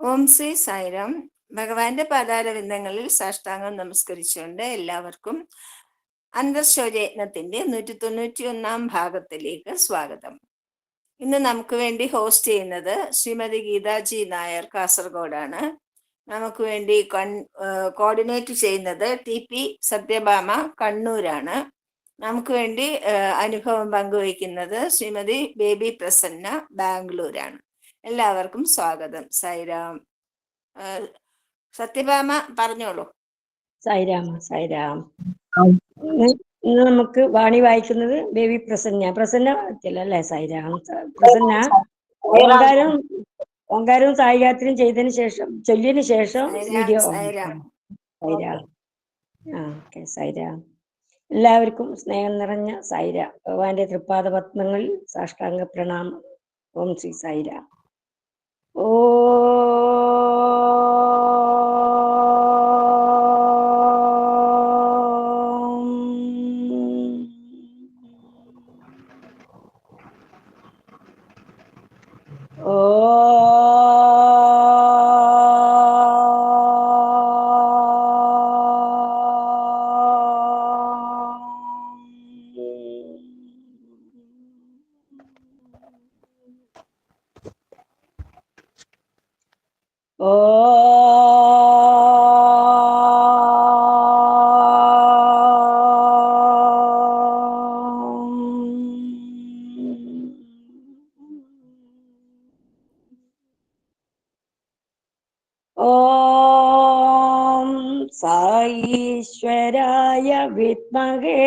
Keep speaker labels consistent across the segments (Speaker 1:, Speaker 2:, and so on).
Speaker 1: ഓം ശ്രീ സായിരാം. ഭഗവാന്റെ പാതാരവിന്ദങ്ങളിൽ സാഷ്ടാംഗം നമസ്കരിച്ചുകൊണ്ട് എല്ലാവർക്കും അന്തർശൗര്യയജ്ഞത്തിന്റെ 191 ഭാഗത്തിലേക്ക് സ്വാഗതം. ഇന്ന് നമുക്ക് വേണ്ടി ഹോസ്റ്റ് ചെയ്യുന്നത് ശ്രീമതി ഗീതാജി നായർ കാസർഗോഡാണ്. നമുക്ക് വേണ്ടി കോർഡിനേറ്റ് ചെയ്യുന്നത് TP സത്യഭാമ കണ്ണൂരാണ്. നമുക്ക് വേണ്ടി അനുഭവം പങ്കുവയ്ക്കുന്നത് ശ്രീമതി ബേബി പ്രസന്ന ബാംഗ്ലൂരാണ്. എല്ലാവർക്കും സ്വാഗതം. സായിരാം. സത്യഭാമ പറഞ്ഞോളൂ.
Speaker 2: സായിരാം. സായിരാം. ഇന്ന് നമുക്ക് വാണി വായിക്കുന്നത് ബേബി പ്രസന്ന അല്ലേ? സായിരാം. പ്രസന്ന ഓങ്കാരവും സായികാത്രയും ചെയ്തതിന് ശേഷം ചൊല്ലിയതിന് ശേഷം വീഡിയോ. സായിരാം. ഓക്കെ. സായിരാം. എല്ലാവർക്കും സ്നേഹം നിറഞ്ഞ സായിരാം. ഭഗവാന്റെ തൃപ്പാദ പത്മങ്ങളിൽ സാഷ്ടാംഗ പ്രണാമം. ഓം ശ്രീ സായിരാം. ഓ സായീശ്വരായ വിദ്മഹേ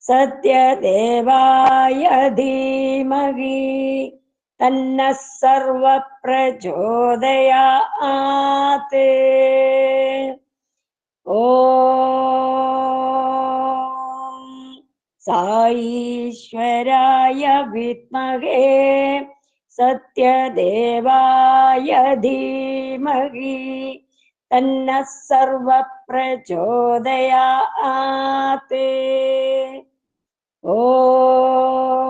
Speaker 2: സത്യദേവായ ധീമഹി തന്നഃ സർവ പ്രചോദയാത്. ഓം സായീശ്വരായ വിദ്മഹേ സത്യദേവായ ധീമഹി തന്നഃ സർവ പ്രചോദയാത്. ഓം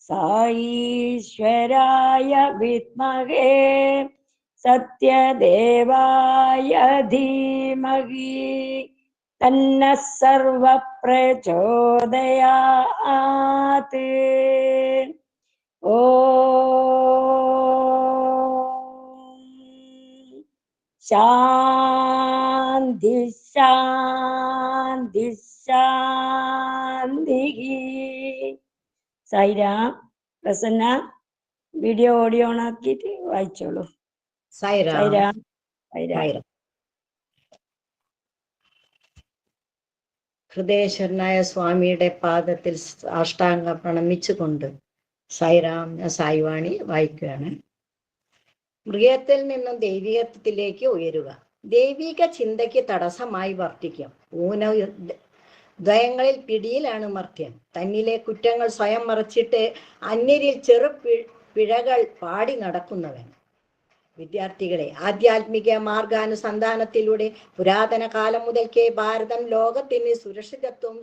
Speaker 2: സായീശ്വരായ വിദ്മഹേ സത്യദേവായ ധീമഹി തന്നഃ സർവ പ്രചോദയാത്. ശാന്തി ശാന്തി ശാന്തി. Sairam. Prasanna video audio on ആക്കിയിട്ട് വായിച്ചോളൂ. സായിരാം. സായിരാം.
Speaker 3: ഹൃദയശരണായ സ്വാമിയുടെ പാദത്തിൽ സാഷ്ടാംഗ പ്രണമിച്ചുകൊണ്ട് സായിരാം. സായിവാണി വായിക്കുകയാണ്. മൃഗത്തിൽ നിന്നും ദൈവികത്വത്തിലേക്ക് ഉയരുക. ദൈവിക ചിന്തയ്ക്ക് തടസ്സമായി വർത്തിക്കും. ദ്വയങ്ങളിൽ പിടിയിലാണ് മർത്യം. തന്നിലെ കുറ്റങ്ങൾ സ്വയം മറച്ചിട്ട് അന്യരിൽ ചെറു പിഴകൾ പാടി നടക്കുന്നവൻ. വിദ്യാർത്ഥികളെ, ആധ്യാത്മിക മാർഗാനുസന്ധാനത്തിലൂടെ പുരാതന കാലം മുതൽക്കേ ഭാരതം ലോകത്തിന് സുരക്ഷിതത്വവും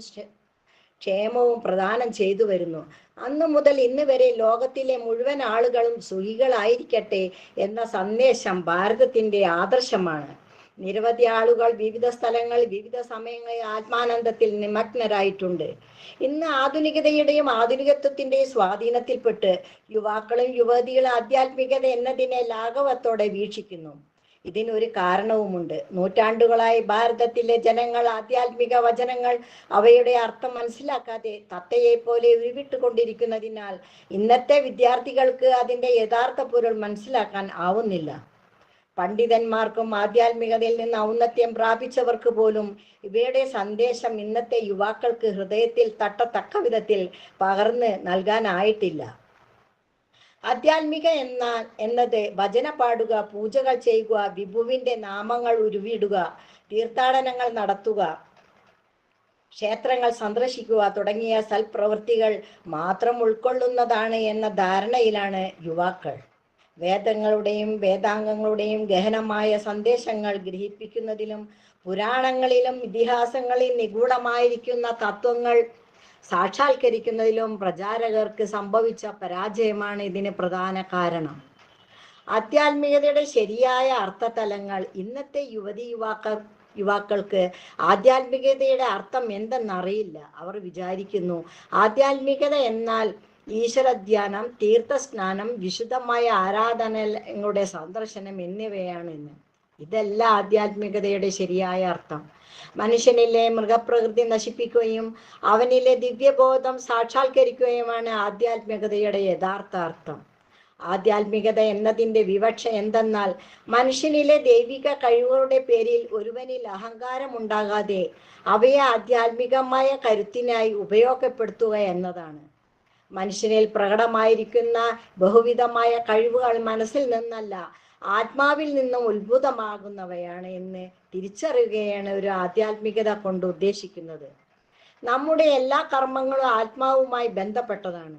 Speaker 3: ക്ഷേമവും പ്രദാനം ചെയ്തു വരുന്നു. അന്നു മുതൽ ഇന്ന് വരെ ലോകത്തിലെ മുഴുവൻ ആളുകളും സുഖികളായിരിക്കട്ടെ എന്ന സന്ദേശം ഭാരതത്തിന്റെ ആദർശമാണ്. നിരവധി ആളുകൾ വിവിധ സ്ഥലങ്ങളിൽ വിവിധ സമയങ്ങളിൽ ആത്മാനന്ദത്തിൽ നിമഗ്നരായിട്ടുണ്ട്. ഇന്ന് ആധുനികതയുടെയും ആധുനികത്വത്തിന്റെയും സ്വാധീനത്തിൽപ്പെട്ട് യുവാക്കളും യുവതികളും ആധ്യാത്മികത എന്നതിനെ ലാഘവത്തോടെ വീക്ഷിക്കുന്നു. ഇതിനൊരു കാരണവുമുണ്ട്. നൂറ്റാണ്ടുകളായി ഭാരതത്തിലെ ജനങ്ങൾ ആധ്യാത്മിക വചനങ്ങൾ അവയുടെ അർത്ഥം മനസ്സിലാക്കാതെ തത്തയെ പോലെ ഉരുവിട്ടുകൊണ്ടിരിക്കുന്നതിനാൽ ഇന്നത്തെ വിദ്യാർത്ഥികൾക്ക് അതിൻ്റെ യഥാർത്ഥ പൊരുൾ മനസ്സിലാക്കാൻ ആവുന്നില്ല. പണ്ഡിതന്മാർക്കും ആധ്യാത്മികതയിൽ നിന്ന് ഔന്നത്യം പ്രാപിച്ചവർക്ക് പോലും ഇവയുടെ സന്ദേശം ഇന്നത്തെ യുവാക്കൾക്ക് ഹൃദയത്തിൽ തട്ടത്തക്ക വിധത്തിൽ പകർന്ന് നൽകാനായിട്ടില്ല. ആധ്യാത്മിക എന്നത് ഭജന പാടുക, പൂജകൾ ചെയ്യുക, വിഭുവിന്റെ നാമങ്ങൾ ഉരുവിടുക, തീർത്ഥാടനങ്ങൾ നടത്തുക, ക്ഷേത്രങ്ങൾ സന്ദർശിക്കുക തുടങ്ങിയ സൽപ്രവൃത്തികൾ മാത്രം ഉൾക്കൊള്ളുന്നതാണ് എന്ന ധാരണയിലാണ് യുവാക്കൾ. വേദങ്ങളുടെയും വേദാംഗങ്ങളുടെയും ഗഹനമായ സന്ദേശങ്ങൾ ഗ്രഹിപ്പിക്കുന്നതിലും പുരാണങ്ങളിലും ഇതിഹാസങ്ങളിൽ നിഗൂഢമായിരിക്കുന്ന തത്വങ്ങൾ സാക്ഷാത്കരിക്കുന്നതിലും പ്രചാരകർക്ക് സംഭവിച്ച പരാജയമാണ് ഇതിന് പ്രധാന കാരണം. ആധ്യാത്മികതയുടെ ശരിയായ അർത്ഥതലങ്ങൾ. ഇന്നത്തെ യുവാക്കൾക്ക് ആധ്യാത്മികതയുടെ അർത്ഥം എന്തെന്നറിയില്ല. അവർ വിചാരിക്കുന്നു ആധ്യാത്മികത എന്നാൽ ഈശ്വരധ്യാനം, തീർത്ഥസ്നാനം, വിശുദ്ധമായ ആരാധനകളുടെ സന്ദർശനം എന്നിവയാണെന്ന്. ഇതല്ല ആധ്യാത്മികതയുടെ ശരിയായ അർത്ഥം. മനുഷ്യനിലെ മൃഗപ്രകൃതി നശിപ്പിക്കുകയും അവനിലെ ദിവ്യബോധം സാക്ഷാത്കരിക്കുകയുമാണ് ആധ്യാത്മികതയുടെ യഥാർത്ഥ അർത്ഥം. ആധ്യാത്മികത എന്നതിൻ്റെ വിവക്ഷ എന്തെന്നാൽ മനുഷ്യനിലെ ദൈവിക കഴിവുകളുടെ പേരിൽ ഒരുവനിൽ അഹങ്കാരമുണ്ടാകാതെ അവയെ ആധ്യാത്മികമായ കരുത്തിനായി ഉപയോഗപ്പെടുത്തുക എന്നതാണ്. മനുഷ്യനിൽ പ്രകടമായിരിക്കുന്ന ബഹുവിധമായ കഴിവുകൾ മനസ്സിൽ നിന്നല്ല, ആത്മാവിൽ നിന്നും ഉത്ഭുതമാകുന്നവയാണ് എന്ന് തിരിച്ചറിയുകയാണ് ഒരു ആധ്യാത്മികത കൊണ്ട് ഉദ്ദേശിക്കുന്നത്. നമ്മുടെ എല്ലാ കർമ്മങ്ങളും ആത്മാവുമായി ബന്ധപ്പെട്ടതാണ്.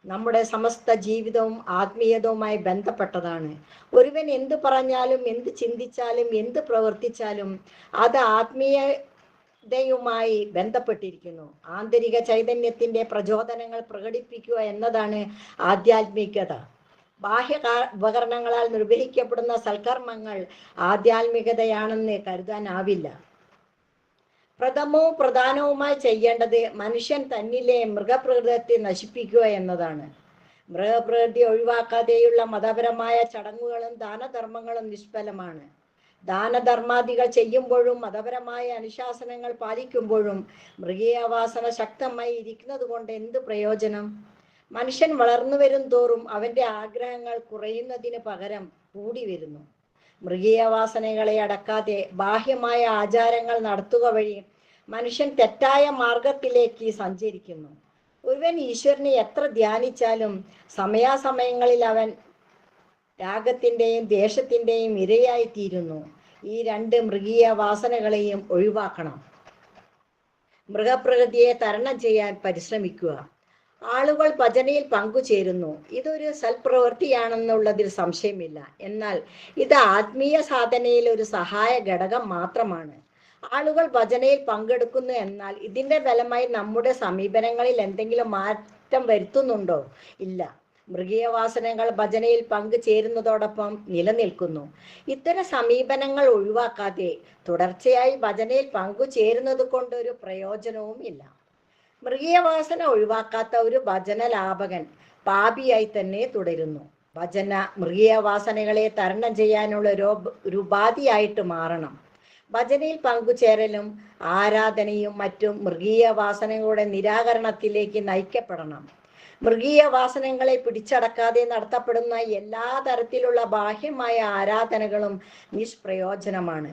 Speaker 3: നമ്മുടെ സമസ്ത ജീവിതവും ആത്മീയതവുമായി ബന്ധപ്പെട്ടതാണ്. ഒരുവൻ എന്ത് പറഞ്ഞാലും, എന്ത് ചിന്തിച്ചാലും, എന്ത് പ്രവർത്തിച്ചാലും അത് ആത്മീയതയുമായി ബന്ധപ്പെട്ടിരിക്കുന്നു. ആന്തരിക ചൈതന്യത്തിന്റെ പ്രചോദനങ്ങൾ പ്രകടിപ്പിക്കുക എന്നതാണ് ആധ്യാത്മികത. ബാഹ്യ ഉപകരണങ്ങളാൽ നിർവഹിക്കപ്പെടുന്ന സൽക്കർമ്മങ്ങൾ ആധ്യാത്മികതയാണെന്ന് കരുതാനാവില്ല. പ്രഥമവും പ്രധാനവുമായി ചെയ്യേണ്ടത് മനുഷ്യൻ തന്നിലെ മൃഗപ്രകൃതത്തെ നശിപ്പിക്കുക എന്നതാണ്. മൃഗപ്രകൃതി ഒഴിവാക്കാതെയുള്ള മതപരമായ ചടങ്ങുകളും ദാനധർമ്മങ്ങളും നിഷ്ഫലമാണ്. ദാനധർമാദികൾ ചെയ്യുമ്പോഴും മതപരമായ അനുശാസനങ്ങൾ പാലിക്കുമ്പോഴും മൃഗീയ വാസന ശക്തമായി ഇരിക്കുന്നത് കൊണ്ട് എന്ത് പ്രയോജനം? മനുഷ്യൻ വളർന്നു വരും തോറും അവന്റെ ആഗ്രഹങ്ങൾ കുറയുന്നതിന് പകരം കൂടി വരുന്നു. മൃഗീയ വാസനകളെ അടക്കാതെ ബാഹ്യമായ ആചാരങ്ങൾ നടത്തുക വഴി മനുഷ്യൻ തെറ്റായ മാർഗത്തിലേക്ക് സഞ്ചരിക്കുന്നു. ഒരുവൻ ഈശ്വരനെ എത്ര ധ്യാനിച്ചാലും സമയാസമയങ്ങളിൽ അവൻ രാഗത്തിൻ്റെയും ദേശത്തിൻ്റെയും ഇരയായി തീരുന്നു. ഈ രണ്ട് മൃഗീയ വാസനകളെയും ഒഴിവാക്കണം. മൃഗപ്രകൃതിയെ തരണം ചെയ്യാൻ പരിശ്രമിക്കുക. ആളുകൾ ഭജനയിൽ പങ്കുചേരുന്നു. ഇതൊരു സൽപ്രവൃത്തിയാണെന്നുള്ളതിൽ സംശയമില്ല. എന്നാൽ ഇത് ആത്മീയ സാധനയിൽ ഒരു സഹായ ഘടകം മാത്രമാണ്. ആളുകൾ ഭജനയിൽ പങ്കെടുക്കുന്നു എന്നാൽ ഇതിന്റെ ഫലമായി നമ്മുടെ സമീപനങ്ങളിൽ എന്തെങ്കിലും മാറ്റം വരുത്തുന്നുണ്ടോ? ഇല്ല. മൃഗീയ വാസനകൾ ഭജനയിൽ പങ്കുചേരുന്നതോടൊപ്പം നിലനിൽക്കുന്നു. ഇത്തരം സമീപനങ്ങൾ ഒഴിവാക്കാതെ തുടർച്ചയായി ഭജനയിൽ പങ്കുചേരുന്നത് കൊണ്ട് ഒരു പ്രയോജനവും ഇല്ല. മൃഗീയ വാസന ഒഴിവാക്കാത്ത ഒരു ഭജന ലാഭകൻ പാപിയായി തന്നെ തുടരുന്നു. ഭജന മൃഗീയ വാസനകളെ തരണം ചെയ്യാനുള്ള ഒരു ഉപാധിയായിട്ട് മാറണം. ഭജനയിൽ പങ്കുചേരലും ആരാധനയും മറ്റും മൃഗീയ വാസനകളുടെ നിരാകരണത്തിലേക്ക് നയിക്കപ്പെടണം. മൃഗീയ വാസനകളെ പിടിച്ചടക്കാതെ നടത്തപ്പെടുന്ന എല്ലാ തരത്തിലുള്ള ബാഹ്യമായ ആരാധനകളും നിഷ്പ്രയോജനമാണ്.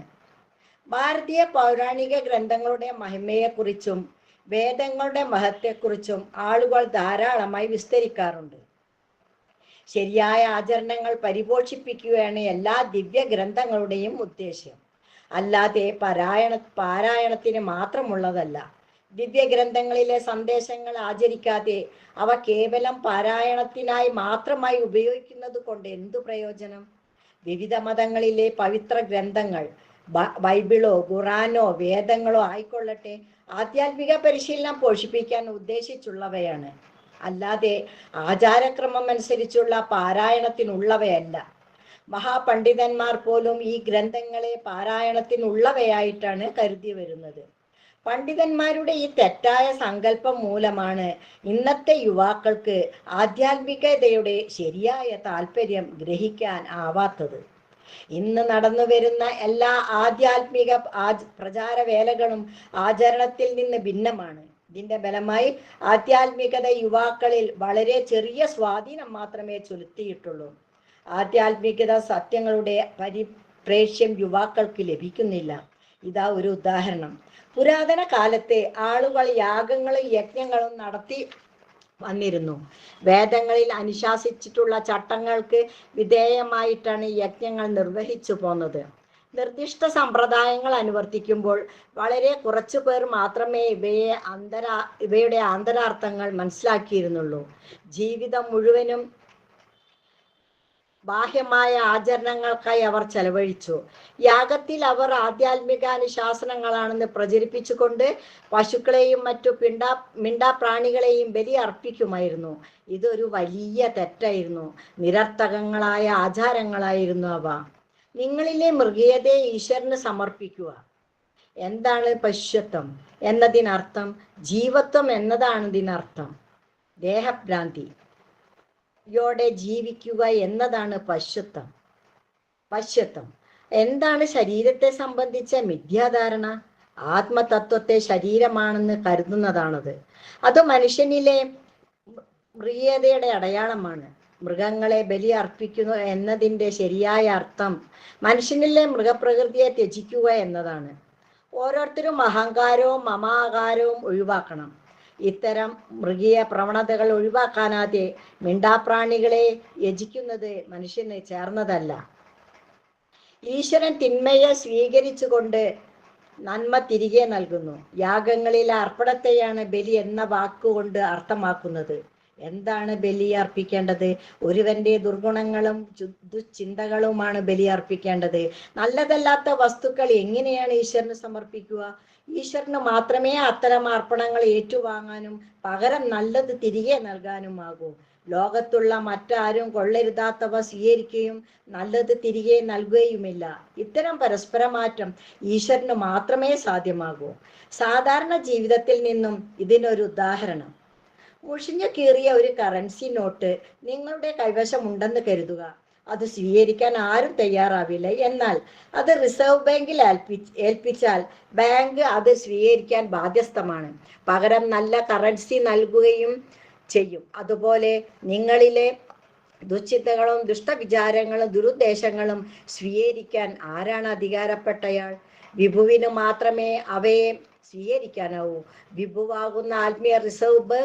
Speaker 3: ഭാരതീയ പൗരാണിക ഗ്രന്ഥങ്ങളുടെ മഹിമയെക്കുറിച്ചും വേദങ്ങളുടെ മഹത്വത്തെക്കുറിച്ചും ആളുകൾ ധാരാളമായി വിസ്തരിക്കാറുണ്ട്. ശരിയായ ആചരണങ്ങൾ പരിപോഷിപ്പിക്കുകയാണ് എല്ലാ ദിവ്യ ഗ്രന്ഥങ്ങളുടെയും ഉദ്ദേശ്യം, അല്ലാതെ പാരായണത്തിന് മാത്രമുള്ളതല്ല. ദിവ്യഗ്രന്ഥങ്ങളിലെ സന്ദേശങ്ങൾ ആചരിക്കാതെ അവ കേവലം പാരായണത്തിനായി മാത്രമായി ഉപയോഗിക്കുന്നത് കൊണ്ട് എന്തു പ്രയോജനം? വിവിധ മതങ്ങളിലെ പവിത്ര ഗ്രന്ഥങ്ങൾ, ബൈബിളോ ഖുറാനോ വേദങ്ങളോ ആയിക്കൊള്ളട്ടെ, ആധ്യാത്മിക പരിശീലനം പോഷിപ്പിക്കാൻ ഉദ്ദേശിച്ചുള്ളവയാണ്, അല്ലാതെ ആചാരക്രമം അനുസരിച്ചുള്ള പാരായണത്തിനുള്ളവയല്ല. മഹാപണ്ഡിതന്മാർ പോലും ഈ ഗ്രന്ഥങ്ങളെ പാരായണത്തിനുള്ളവയായിട്ടാണ് കരുതി വരുന്നത്. പണ്ഡിതന്മാരുടെ ഈ തെറ്റായ സങ്കല്പം മൂലമാണ് ഇന്നത്തെ യുവാക്കൾക്ക് ആധ്യാത്മികതയുടെ ശരിയായ താല്പര്യം ഗ്രഹിക്കാൻ ആവാത്തത്. ഇന്ന് നടന്നു വരുന്ന എല്ലാ ആധ്യാത്മിക പ്രചാരവേലകളും ആചരണത്തിൽ നിന്ന് ഭിന്നമാണ്. ഇതിന്റെ ഫലമായി ആധ്യാത്മികത യുവാക്കളിൽ വളരെ ചെറിയ സ്വാധീനം മാത്രമേ ചെലുത്തിയിട്ടുള്ളൂ. ആധ്യാത്മികത സത്യങ്ങളുടെ പരിപ്രേക്ഷ്യം യുവാക്കൾക്ക് ലഭിക്കുന്നില്ല. ഇതാ ഒരു ഉദാഹരണം. പുരാതന കാലത്തെ ആളുകൾ യാഗങ്ങളും യജ്ഞങ്ങളും നടത്തി വന്നിരുന്നു. വേദങ്ങളിൽ അനുശാസിച്ചിട്ടുള്ള ചട്ടങ്ങൾക്ക് വിധേയമായിട്ടാണ് യജ്ഞങ്ങൾ നിർവഹിച്ചു പോന്നത്. നിർദ്ദിഷ്ട സമ്പ്രദായങ്ങൾ അനുവർത്തിക്കുമ്പോൾ വളരെ കുറച്ചു പേർ മാത്രമേ ഇവയുടെ ആന്തരാർത്ഥങ്ങൾ മനസ്സിലാക്കിയിരുന്നുള്ളൂ. ജീവിതം മുഴുവനും ബാഹ്യമായ ആചരണങ്ങൾക്കായി അവർ ചെലവഴിച്ചു. യാഗത്തിൽ അവർ ആധ്യാത്മികാനുശാസനങ്ങളാണെന്ന് പ്രചരിപ്പിച്ചുകൊണ്ട് പശുക്കളെയും മറ്റു മിണ്ടാപ്രാണികളെയും ബലി അർപ്പിക്കുമായിരുന്നു. ഇതൊരു വലിയ തെറ്റായിരുന്നു. നിരർത്ഥകങ്ങളായ ആചാരങ്ങളായിരുന്നു അവ. നിങ്ങളിലെ മൃഗീയതയെ ഈശ്വരന് സമർപ്പിക്കുക. എന്താണ് പശുത്വം എന്നതിനർത്ഥം? ജീവത്വം എന്നതാണ് ഇതിനർത്ഥം. ദേഹഭ്രാന്തി യോടെ ജീവിക്കുക എന്നതാണ് പശുത്വം. എന്താണ് ശരീരത്തെ സംബന്ധിച്ച മിഥ്യാധാരണ? ആത്മതത്വത്തെ ശരീരമാണെന്ന് കരുതുന്നതാണത്. അത് മനുഷ്യനിലെ മൃഗീയതയുടെ അടയാളമാണ്. മൃഗങ്ങളെ ബലി അർപ്പിക്കുന്നു എന്നതിൻ്റെ ശരിയായ അർത്ഥം മനുഷ്യനിലെ മൃഗപ്രകൃതിയെ ത്യജിക്കുക എന്നതാണ്. ഓരോരുത്തരും അഹങ്കാരവും മമാകാരവും ഒഴിവാക്കണം. ഇത്തരം മൃഗീയ പ്രവണതകൾ ഒഴിവാക്കാനാതെ മിണ്ടാപ്രാണികളെ യജിക്കുന്നത് മനുഷ്യന് ചേർന്നതല്ല. ഈശ്വരൻ തിന്മയെ സ്വീകരിച്ചുകൊണ്ട് നന്മ തിരികെ നൽകുന്നു. യാഗങ്ങളിലെ അർപ്പണത്തെയാണ് ബലി എന്ന വാക്കുകൊണ്ട് അർത്ഥമാക്കുന്നത്. എന്താണ് ബലി അർപ്പിക്കേണ്ടത്? ഒരുവന്റെ ദുർഗുണങ്ങളും ദുശ്ചിന്തകളുമാണ് ബലി അർപ്പിക്കേണ്ടത്. നല്ലതല്ലാത്ത വസ്തുക്കൾ എങ്ങനെയാണ് ഈശ്വരന് സമർപ്പിക്കുക? ഈശ്വരന് മാത്രമേ അത്തരം അർപ്പണങ്ങൾ ഏറ്റുവാങ്ങാനും പകരം നല്ലത് തിരികെ നൽകാനുമാകൂ. ലോകത്തുള്ള മറ്റാരും കൊള്ളരുതാത്തവ സ്വീകരിക്കുകയും നല്ലത് തിരികെ നൽകുകയുമില്ല. ഇത്തരം പരസ്പരമാറ്റം ഈശ്വരന് മാത്രമേ സാധ്യമാകൂ. സാധാരണ ജീവിതത്തിൽ നിന്നും ഇതിനൊരു ഉദാഹരണം. മുഷിഞ്ഞു കീറിയ ഒരു കറൻസി നോട്ട് നിങ്ങളുടെ കൈവശം ഉണ്ടെന്ന് കരുതുക. അത് സ്വീകരിക്കാൻ ആരും തയ്യാറാവില്ല. എന്നാൽ അത് റിസർവ് ബാങ്കിൽ ഏൽപ്പിച്ചാൽ ബാങ്ക് അത് സ്വീകരിക്കാൻ ബാധ്യസ്ഥമാണ്. പകരം നല്ല കറൻസി നൽകുകയും ചെയ്യും. അതുപോലെ നിങ്ങളിലെ ദുശ്ചിന്തകളും ദുഷ്ടവിചാരങ്ങളും ദുരുദ്ദേശങ്ങളും സ്വീകരിക്കാൻ ആരാണ് അധികാരപ്പെട്ടയാൾ? വിഭുവിന് മാത്രമേ അവയെ സ്വീകരിക്കാനാവൂ. വിഭുവാകുന്ന ആത്മീയ റിസർവ്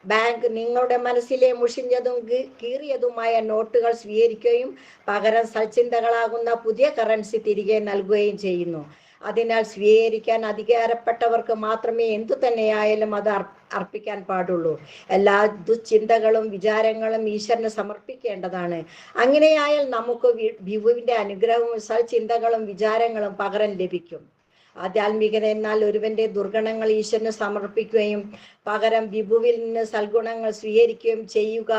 Speaker 3: ബാങ്ക് നിങ്ങളുടെ മനസ്സിലെ മുഷിഞ്ഞതും കീറിയതുമായ നോട്ടുകൾ സ്വീകരിക്കുകയും പകരം സൽചിന്തകളാകുന്ന പുതിയ കറൻസി തിരികെ നൽകുകയും ചെയ്യുന്നു. അതിനാൽ സ്വീകരിക്കാൻ അധികാരപ്പെട്ടവർക്ക് മാത്രമേ എന്തു തന്നെയായാലും അത് അർപ്പിക്കാൻ പാടുള്ളൂ. എല്ലാ ദുശ്ചിന്തകളും വിചാരങ്ങളും ഈശ്വരന് സമർപ്പിക്കേണ്ടതാണ്. അങ്ങനെയായാൽ നമുക്ക് വിഭുവിന്റെ അനുഗ്രഹവും സൽചിന്തകളും വിചാരങ്ങളും പകരം ലഭിക്കും. ആധ്യാത്മികത എന്നാൽ ഒരുവന്റെ ദുർഗുണങ്ങൾ ഈശ്വരന് സമർപ്പിക്കുകയും പകരം വിഭുവിൽ നിന്ന് സൽഗുണങ്ങൾ സ്വീകരിക്കുകയും ചെയ്യുക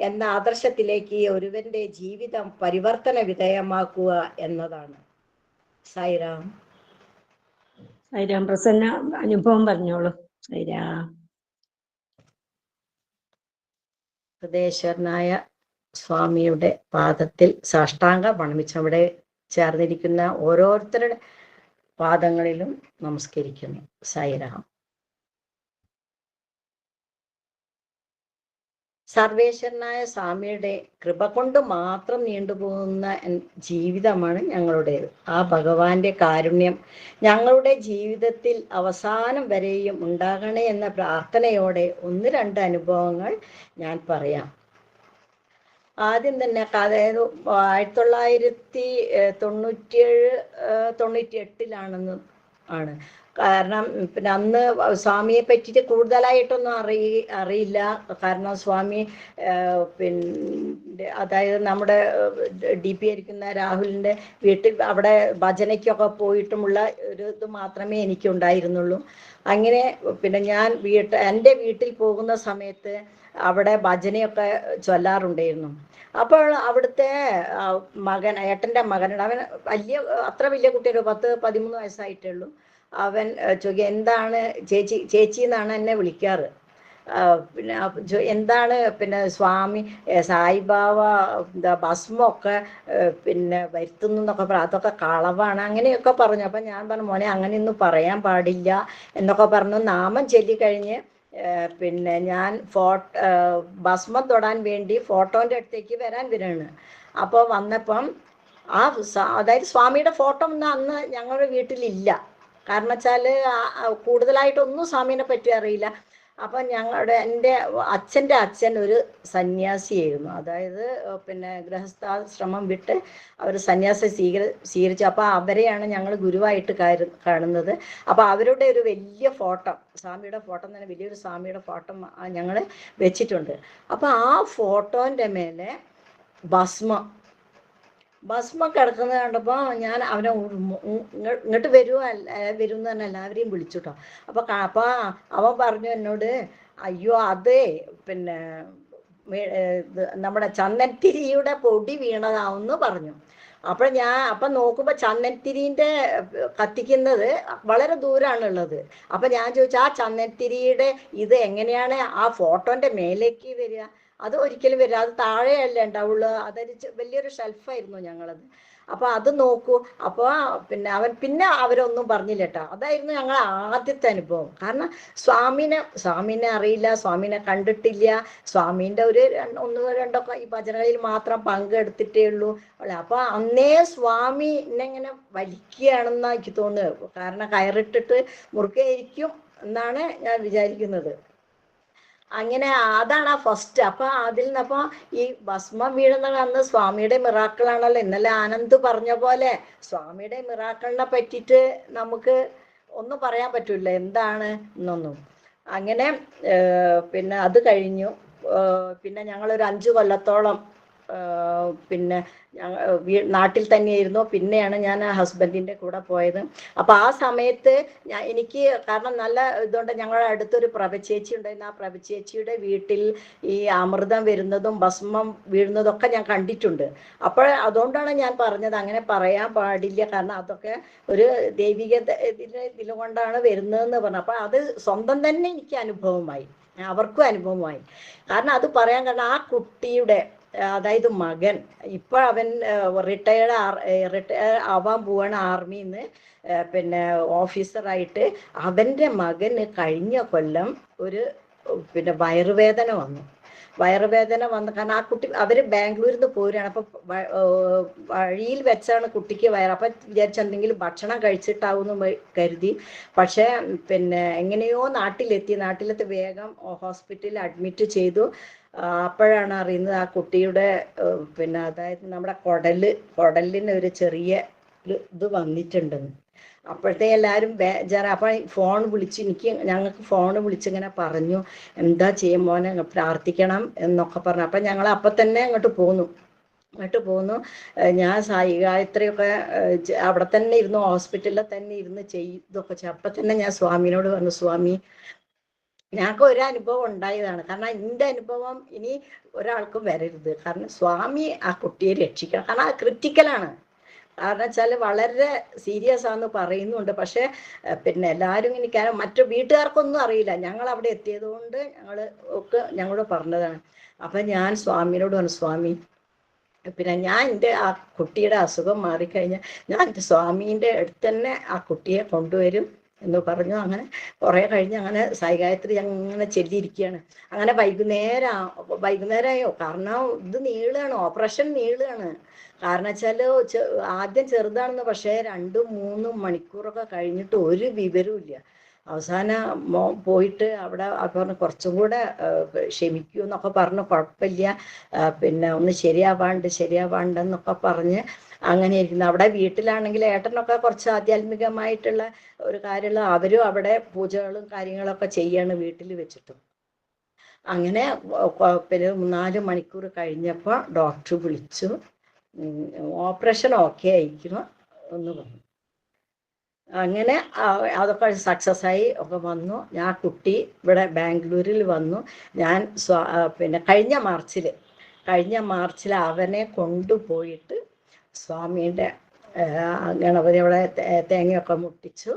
Speaker 3: എന്ന ആദർശത്തിലേക്ക് ഒരുവന്റെ ജീവിതം പരിവർത്തന വിധേയമാക്കുക എന്നതാണ്. സായിരാം.
Speaker 2: സായിരാം. പ്രസന്ന അനുഭവം പറഞ്ഞോളൂ. സായിരാം.
Speaker 3: ഹൃദയേശ്വരനായ സ്വാമിയുടെ പാദത്തിൽ സാഷ്ടാംഗ പ്രണമിച്ച് അവിടെ ചേർന്നിരിക്കുന്ന ഓരോരുത്തരുടെ പാദങ്ങളിലും നമസ്കരിക്കുന്നു. സായിരാം. സർവേശ്വരനായ സ്വാമിയുടെ കൃപ കൊണ്ട് മാത്രം നീണ്ടുപോകുന്ന ജീവിതമാണ് ഞങ്ങളുടേത്. ആ ഭഗവാന്റെ കാരുണ്യം ഞങ്ങളുടെ ജീവിതത്തിൽ അവസാനം വരെയും ഉണ്ടാകണേ എന്ന പ്രാർത്ഥനയോടെ 1-2 അനുഭവങ്ങൾ ഞാൻ പറയാം. ആദ്യം തന്നെ അതായത് 1997-98 ആണ്. കാരണം പിന്നെ അന്ന് സ്വാമിയെ പറ്റിയിട്ട് കൂടുതലായിട്ടൊന്നും അറിയില്ല. കാരണം സ്വാമി പിന്നെ അതായത് നമ്മുടെ DP ആയിരിക്കുന്ന രാഹുലിൻ്റെ വീട്ടിൽ അവിടെ ഭജനയ്ക്കൊക്കെ പോയിട്ടുമുള്ള ഒരു ഇത് മാത്രമേ എനിക്കുണ്ടായിരുന്നുള്ളൂ. അങ്ങനെ പിന്നെ ഞാൻ എൻ്റെ വീട്ടിൽ പോകുന്ന സമയത്ത് അവിടെ ഭജനയൊക്കെ ചൊല്ലാറുണ്ടായിരുന്നു. അപ്പോൾ അവിടുത്തെ ഏട്ടൻ്റെ മകനുണ്ട്. അവൻ അത്ര വലിയ കുട്ടിയൊരു 10-13 വയസ്സായിട്ടേ ഉള്ളൂ. അവൻ ചോദിക്കുക, എന്താണ് ചേച്ചി എന്നാണ് എന്നെ വിളിക്കാറ്. പിന്നെ എന്താണ് പിന്നെ സ്വാമി സായിബാബ ഭസ്മൊക്കെ പിന്നെ വരുത്തുന്നു എന്നൊക്കെ അതൊക്കെ കളവാണ് അങ്ങനെയൊക്കെ പറഞ്ഞു. അപ്പം ഞാൻ പറഞ്ഞു, മോനെ അങ്ങനെയൊന്നും പറയാൻ പാടില്ല എന്നൊക്കെ പറഞ്ഞു. നാമം ചൊല്ലിക്കഴിഞ്ഞ് പിന്നെ ഞാൻ ഭസ്മം തൊടാൻ വേണ്ടി ഫോട്ടോൻ്റെ അടുത്തേക്ക് വരികയാണ്. അപ്പോൾ വന്നപ്പം അതായത് സ്വാമിയുടെ ഫോട്ടോ ഒന്നും അന്ന് ഞങ്ങളുടെ വീട്ടിലില്ല. കാരണം വെച്ചാൽ കൂടുതലായിട്ടൊന്നും സ്വാമീനെ പറ്റി അറിയില്ല. അപ്പം എൻ്റെ അച്ഛൻ്റെ അച്ഛൻ ഒരു സന്യാസിയായിരുന്നു. അതായത് പിന്നെ ഗൃഹസ്ഥാശ്രമം വിട്ട് അവർ സന്യാസം സ്വീകരിച്ചു. അപ്പോൾ അവരെയാണ് ഞങ്ങൾ ഗുരുവായിട്ട് കാണുന്നത്. അപ്പോൾ അവരുടെ ഒരു വലിയ ഫോട്ടോ, സ്വാമിയുടെ ഫോട്ടോ തന്നെ വലിയൊരു സ്വാമിയുടെ ഫോട്ടോ ഞങ്ങൾ വെച്ചിട്ടുണ്ട്. അപ്പോൾ ആ ഫോട്ടോൻ്റെ മേലെ ഭസ്മം ഭസ്മം കിടക്കുന്നത് കണ്ടപ്പോൾ ഞാൻ അവനെ ഇങ്ങോട്ട് വരുമോ വരും എന്ന് തന്നെ എല്ലാവരെയും വിളിച്ചു കേട്ടോ. അപ്പോൾ അവൻ പറഞ്ഞു എന്നോട്, അയ്യോ അതേ പിന്നെ നമ്മുടെ ചന്ദനത്തിരിയുടെ പൊടി വീണതാവെന്ന് പറഞ്ഞു. അപ്പം നോക്കുമ്പോൾ ചന്ദനത്തിരിൻ്റെ കത്തിക്കുന്നത് വളരെ ദൂരാണുള്ളത്. അപ്പം ഞാൻ ചോദിച്ചു, ആ ചന്ദനത്തിരിയുടെ ഇത് എങ്ങനെയാണ് ആ ഫോട്ടോൻ്റെ മേലേക്ക് വരിക? അത് ഒരിക്കലും വരില്ല, അത് താഴെയല്ലേ ഉണ്ടാവുള്ളൂ. അതൊരു വലിയൊരു ഷെൽഫായിരുന്നു ഞങ്ങളത്. അപ്പോൾ അത് നോക്കൂ. അപ്പോൾ പിന്നെ അവരൊന്നും പറഞ്ഞില്ല കേട്ടോ. അതായിരുന്നു ഞങ്ങൾ ആദ്യത്തെ അനുഭവം. കാരണം സ്വാമിനെ അറിയില്ല, സ്വാമിനെ കണ്ടിട്ടില്ല, സ്വാമീൻ്റെ ഒരു ഒന്നോ രണ്ടൊക്കെ ഈ ഭജനകളിൽ മാത്രം പങ്കെടുത്തിട്ടേ ഉള്ളൂ. അപ്പോൾ അന്നേ സ്വാമി എന്നെങ്ങനെ വലിക്കുകയാണെന്നാണ് എനിക്ക് തോന്നുന്നത്. കാരണം കയറിട്ടിട്ട് മുറുകെയിരിക്കും എന്നാണ് ഞാൻ വിചാരിക്കുന്നത്. അങ്ങനെ അതാണ് ആ ഫസ്റ്റ്. അപ്പം അതിൽ നിന്നപ്പോൾ ഈ ഭസ്മം വീഴുന്ന അന്ന് സ്വാമിയുടെ മിറാക്കിളാണല്ലോ. ഇന്നലെ ആനന്ദ് പറഞ്ഞ പോലെ സ്വാമിയുടെ മിറാക്കിളിനെ പറ്റിയിട്ട് നമുക്ക് ഒന്നും പറയാൻ പറ്റില്ല എന്താണ് എന്നൊന്നും. അങ്ങനെ പിന്നെ അത് കഴിഞ്ഞു. ഞങ്ങളൊരു 5 കൊല്ലത്തോളം പിന്നെ നാട്ടിൽ തന്നെയായിരുന്നു. പിന്നെയാണ് ഞാൻ ഹസ്ബൻഡിൻ്റെ കൂടെ പോയത്. അപ്പോൾ ആ സമയത്ത് എനിക്ക് കാരണം നല്ല ഇതുകൊണ്ട് ഞങ്ങളുടെ അടുത്തൊരു പ്രഭചേച്ചി ഉണ്ടായിരുന്നു. ആ പ്രഭചേച്ചിയുടെ വീട്ടിൽ ഈ അമൃതം വരുന്നതും ഭസ്മം വീഴുന്നതും ഒക്കെ ഞാൻ കണ്ടിട്ടുണ്ട്. അപ്പോൾ അതുകൊണ്ടാണ് ഞാൻ പറഞ്ഞത് അങ്ങനെ പറയാൻ പാടില്ല, കാരണം അതൊക്കെ ഒരു ദൈവിക ഇതിലുകൊണ്ടാണ് വരുന്നതെന്ന് പറഞ്ഞു. അപ്പോൾ അത് സ്വന്തം തന്നെ എനിക്ക് അനുഭവമായി, അവർക്കും അനുഭവമായി. കാരണം അത് പറയാൻ കാരണം ആ കുട്ടിയുടെ അതായത് മകൻ ഇപ്പോൾ അവൻ റിട്ടയർ ആവാൻ പോവാണ് ആർമിയിൽ നിന്ന് ഓഫീസറായിട്ട്. അവൻ്റെ മകന് കഴിഞ്ഞ കൊല്ലം ഒരു വയറുവേദന വന്നു. കാരണം ആ കുട്ടി അവർ ബാംഗ്ലൂരിൽ നിന്ന് പോരുകയാണ്. അപ്പം വഴിയിൽ വെച്ചാണ് കുട്ടിക്ക് അപ്പം വിചാരിച്ചെന്തെങ്കിലും ഭക്ഷണം കഴിച്ചിട്ടാവുമെന്ന് കരുതി. പക്ഷേ എങ്ങനെയോ നാട്ടിലെത്തി വേഗം ഹോസ്പിറ്റലിൽ അഡ്മിറ്റ് ചെയ്തു. അപ്പോഴാണ് അറിയുന്നത് ആ കുട്ടിയുടെ അതായത് നമ്മുടെ കുടലിന് ഒരു ചെറിയ ഇത് വന്നിട്ടുണ്ടെന്ന്. അപ്പോഴത്തെ എല്ലാവരും ബേജാറ്. അപ്പം ഞങ്ങൾക്ക് ഫോൺ വിളിച്ചിങ്ങനെ പറഞ്ഞു, എന്താ ചെയ്യും മോനെ, പ്രാർത്ഥിക്കണം എന്നൊക്കെ പറഞ്ഞു. അപ്പം ഞങ്ങൾ അപ്പം തന്നെ അങ്ങോട്ട് പോന്നു. ഞാൻ ഗായത്രിയൊക്കെ അവിടെ തന്നെ ഇരുന്നു, ഹോസ്പിറ്റലിൽ തന്നെ ഇരുന്ന് ചെയ്തൊക്കെ. അപ്പം തന്നെ ഞാൻ സ്വാമിനോട് പറഞ്ഞു, സ്വാമി ഞങ്ങൾക്ക് ഒരു അനുഭവം ഉണ്ടായതാണ്, കാരണം എൻ്റെ അനുഭവം ഇനി ഒരാൾക്കും വരരുത്. കാരണം സ്വാമി ആ കുട്ടിയെ രക്ഷിക്കണം. കാരണം അത് ക്രിറ്റിക്കലാണ്. കാരണം വെച്ചാൽ വളരെ സീരിയസ് ആണെന്ന് പറയുന്നുണ്ട്. പക്ഷേ എല്ലാവരും എനിക്ക് മറ്റു വീട്ടുകാർക്കൊന്നും അറിയില്ല. ഞങ്ങൾ അവിടെ എത്തിയത് കൊണ്ട് ഞങ്ങളോട് പറഞ്ഞതാണ്. അപ്പം ഞാൻ സ്വാമിനോട് പറഞ്ഞു, സ്വാമി ഞാൻ എൻ്റെ ആ കുട്ടിയുടെ അസുഖം മാറിക്കഴിഞ്ഞാൽ ഞാൻ എൻ്റെ സ്വാമീൻ്റെ അടുത്ത് തന്നെ ആ കുട്ടിയെ കൊണ്ടുവരും എന്ന് പറഞ്ഞു. അങ്ങനെ കുറേ കഴിഞ്ഞ് അങ്ങനെ സായിഗായത്രി അങ്ങനെ ചെല്ലിയിരിക്കുകയാണ്. അങ്ങനെ വൈകുന്നേരമായോ, കാരണം ഇത് നീളുകയാണ്, ഓപ്പറേഷൻ നീളുകയാണ്. കാരണം വെച്ചാൽ ആദ്യം ചെറുതാണെന്ന്, പക്ഷേ 2-3 മണിക്കൂറൊക്കെ കഴിഞ്ഞിട്ട് ഒരു വിവരവും ഇല്ല. അവസാനം പോയിട്ട് അവിടെ പറഞ്ഞു കുറച്ചും കൂടെ ക്ഷമിക്കൂ എന്നൊക്കെ പറഞ്ഞു, കുഴപ്പമില്ല, ഒന്ന് ശരിയാവാണ്ടെന്നൊക്കെ പറഞ്ഞ് അങ്ങനെ ഇരിക്കുന്നു. അവിടെ വീട്ടിലാണെങ്കിൽ ഏട്ടനൊക്കെ കുറച്ച് ആധ്യാത്മികമായിട്ടുള്ള ഒരു കാര്യമുള്ള അവരും അവിടെ പൂജകളും കാര്യങ്ങളൊക്കെ ചെയ്യാണ് വീട്ടിൽ വെച്ചിട്ടും. അങ്ങനെ 4 മണിക്കൂർ കഴിഞ്ഞപ്പോൾ ഡോക്ടർ വിളിച്ചു, ഓപ്പറേഷൻ ഓക്കെ ആയിരിക്കണം എന്ന് പറഞ്ഞു. അങ്ങനെ അതൊക്കെ സക്സസ് ആയി ഒക്കെ വന്നു. ഞാൻ കുട്ടി ഇവിടെ ബാംഗ്ലൂരിൽ വന്നു. ഞാൻ കഴിഞ്ഞ മാർച്ചിൽ അവനെ കൊണ്ടുപോയിട്ട് സ്വാമീൻ്റെ ഗണപതി അവിടെ തേങ്ങയൊക്കെ മുട്ടിച്ചു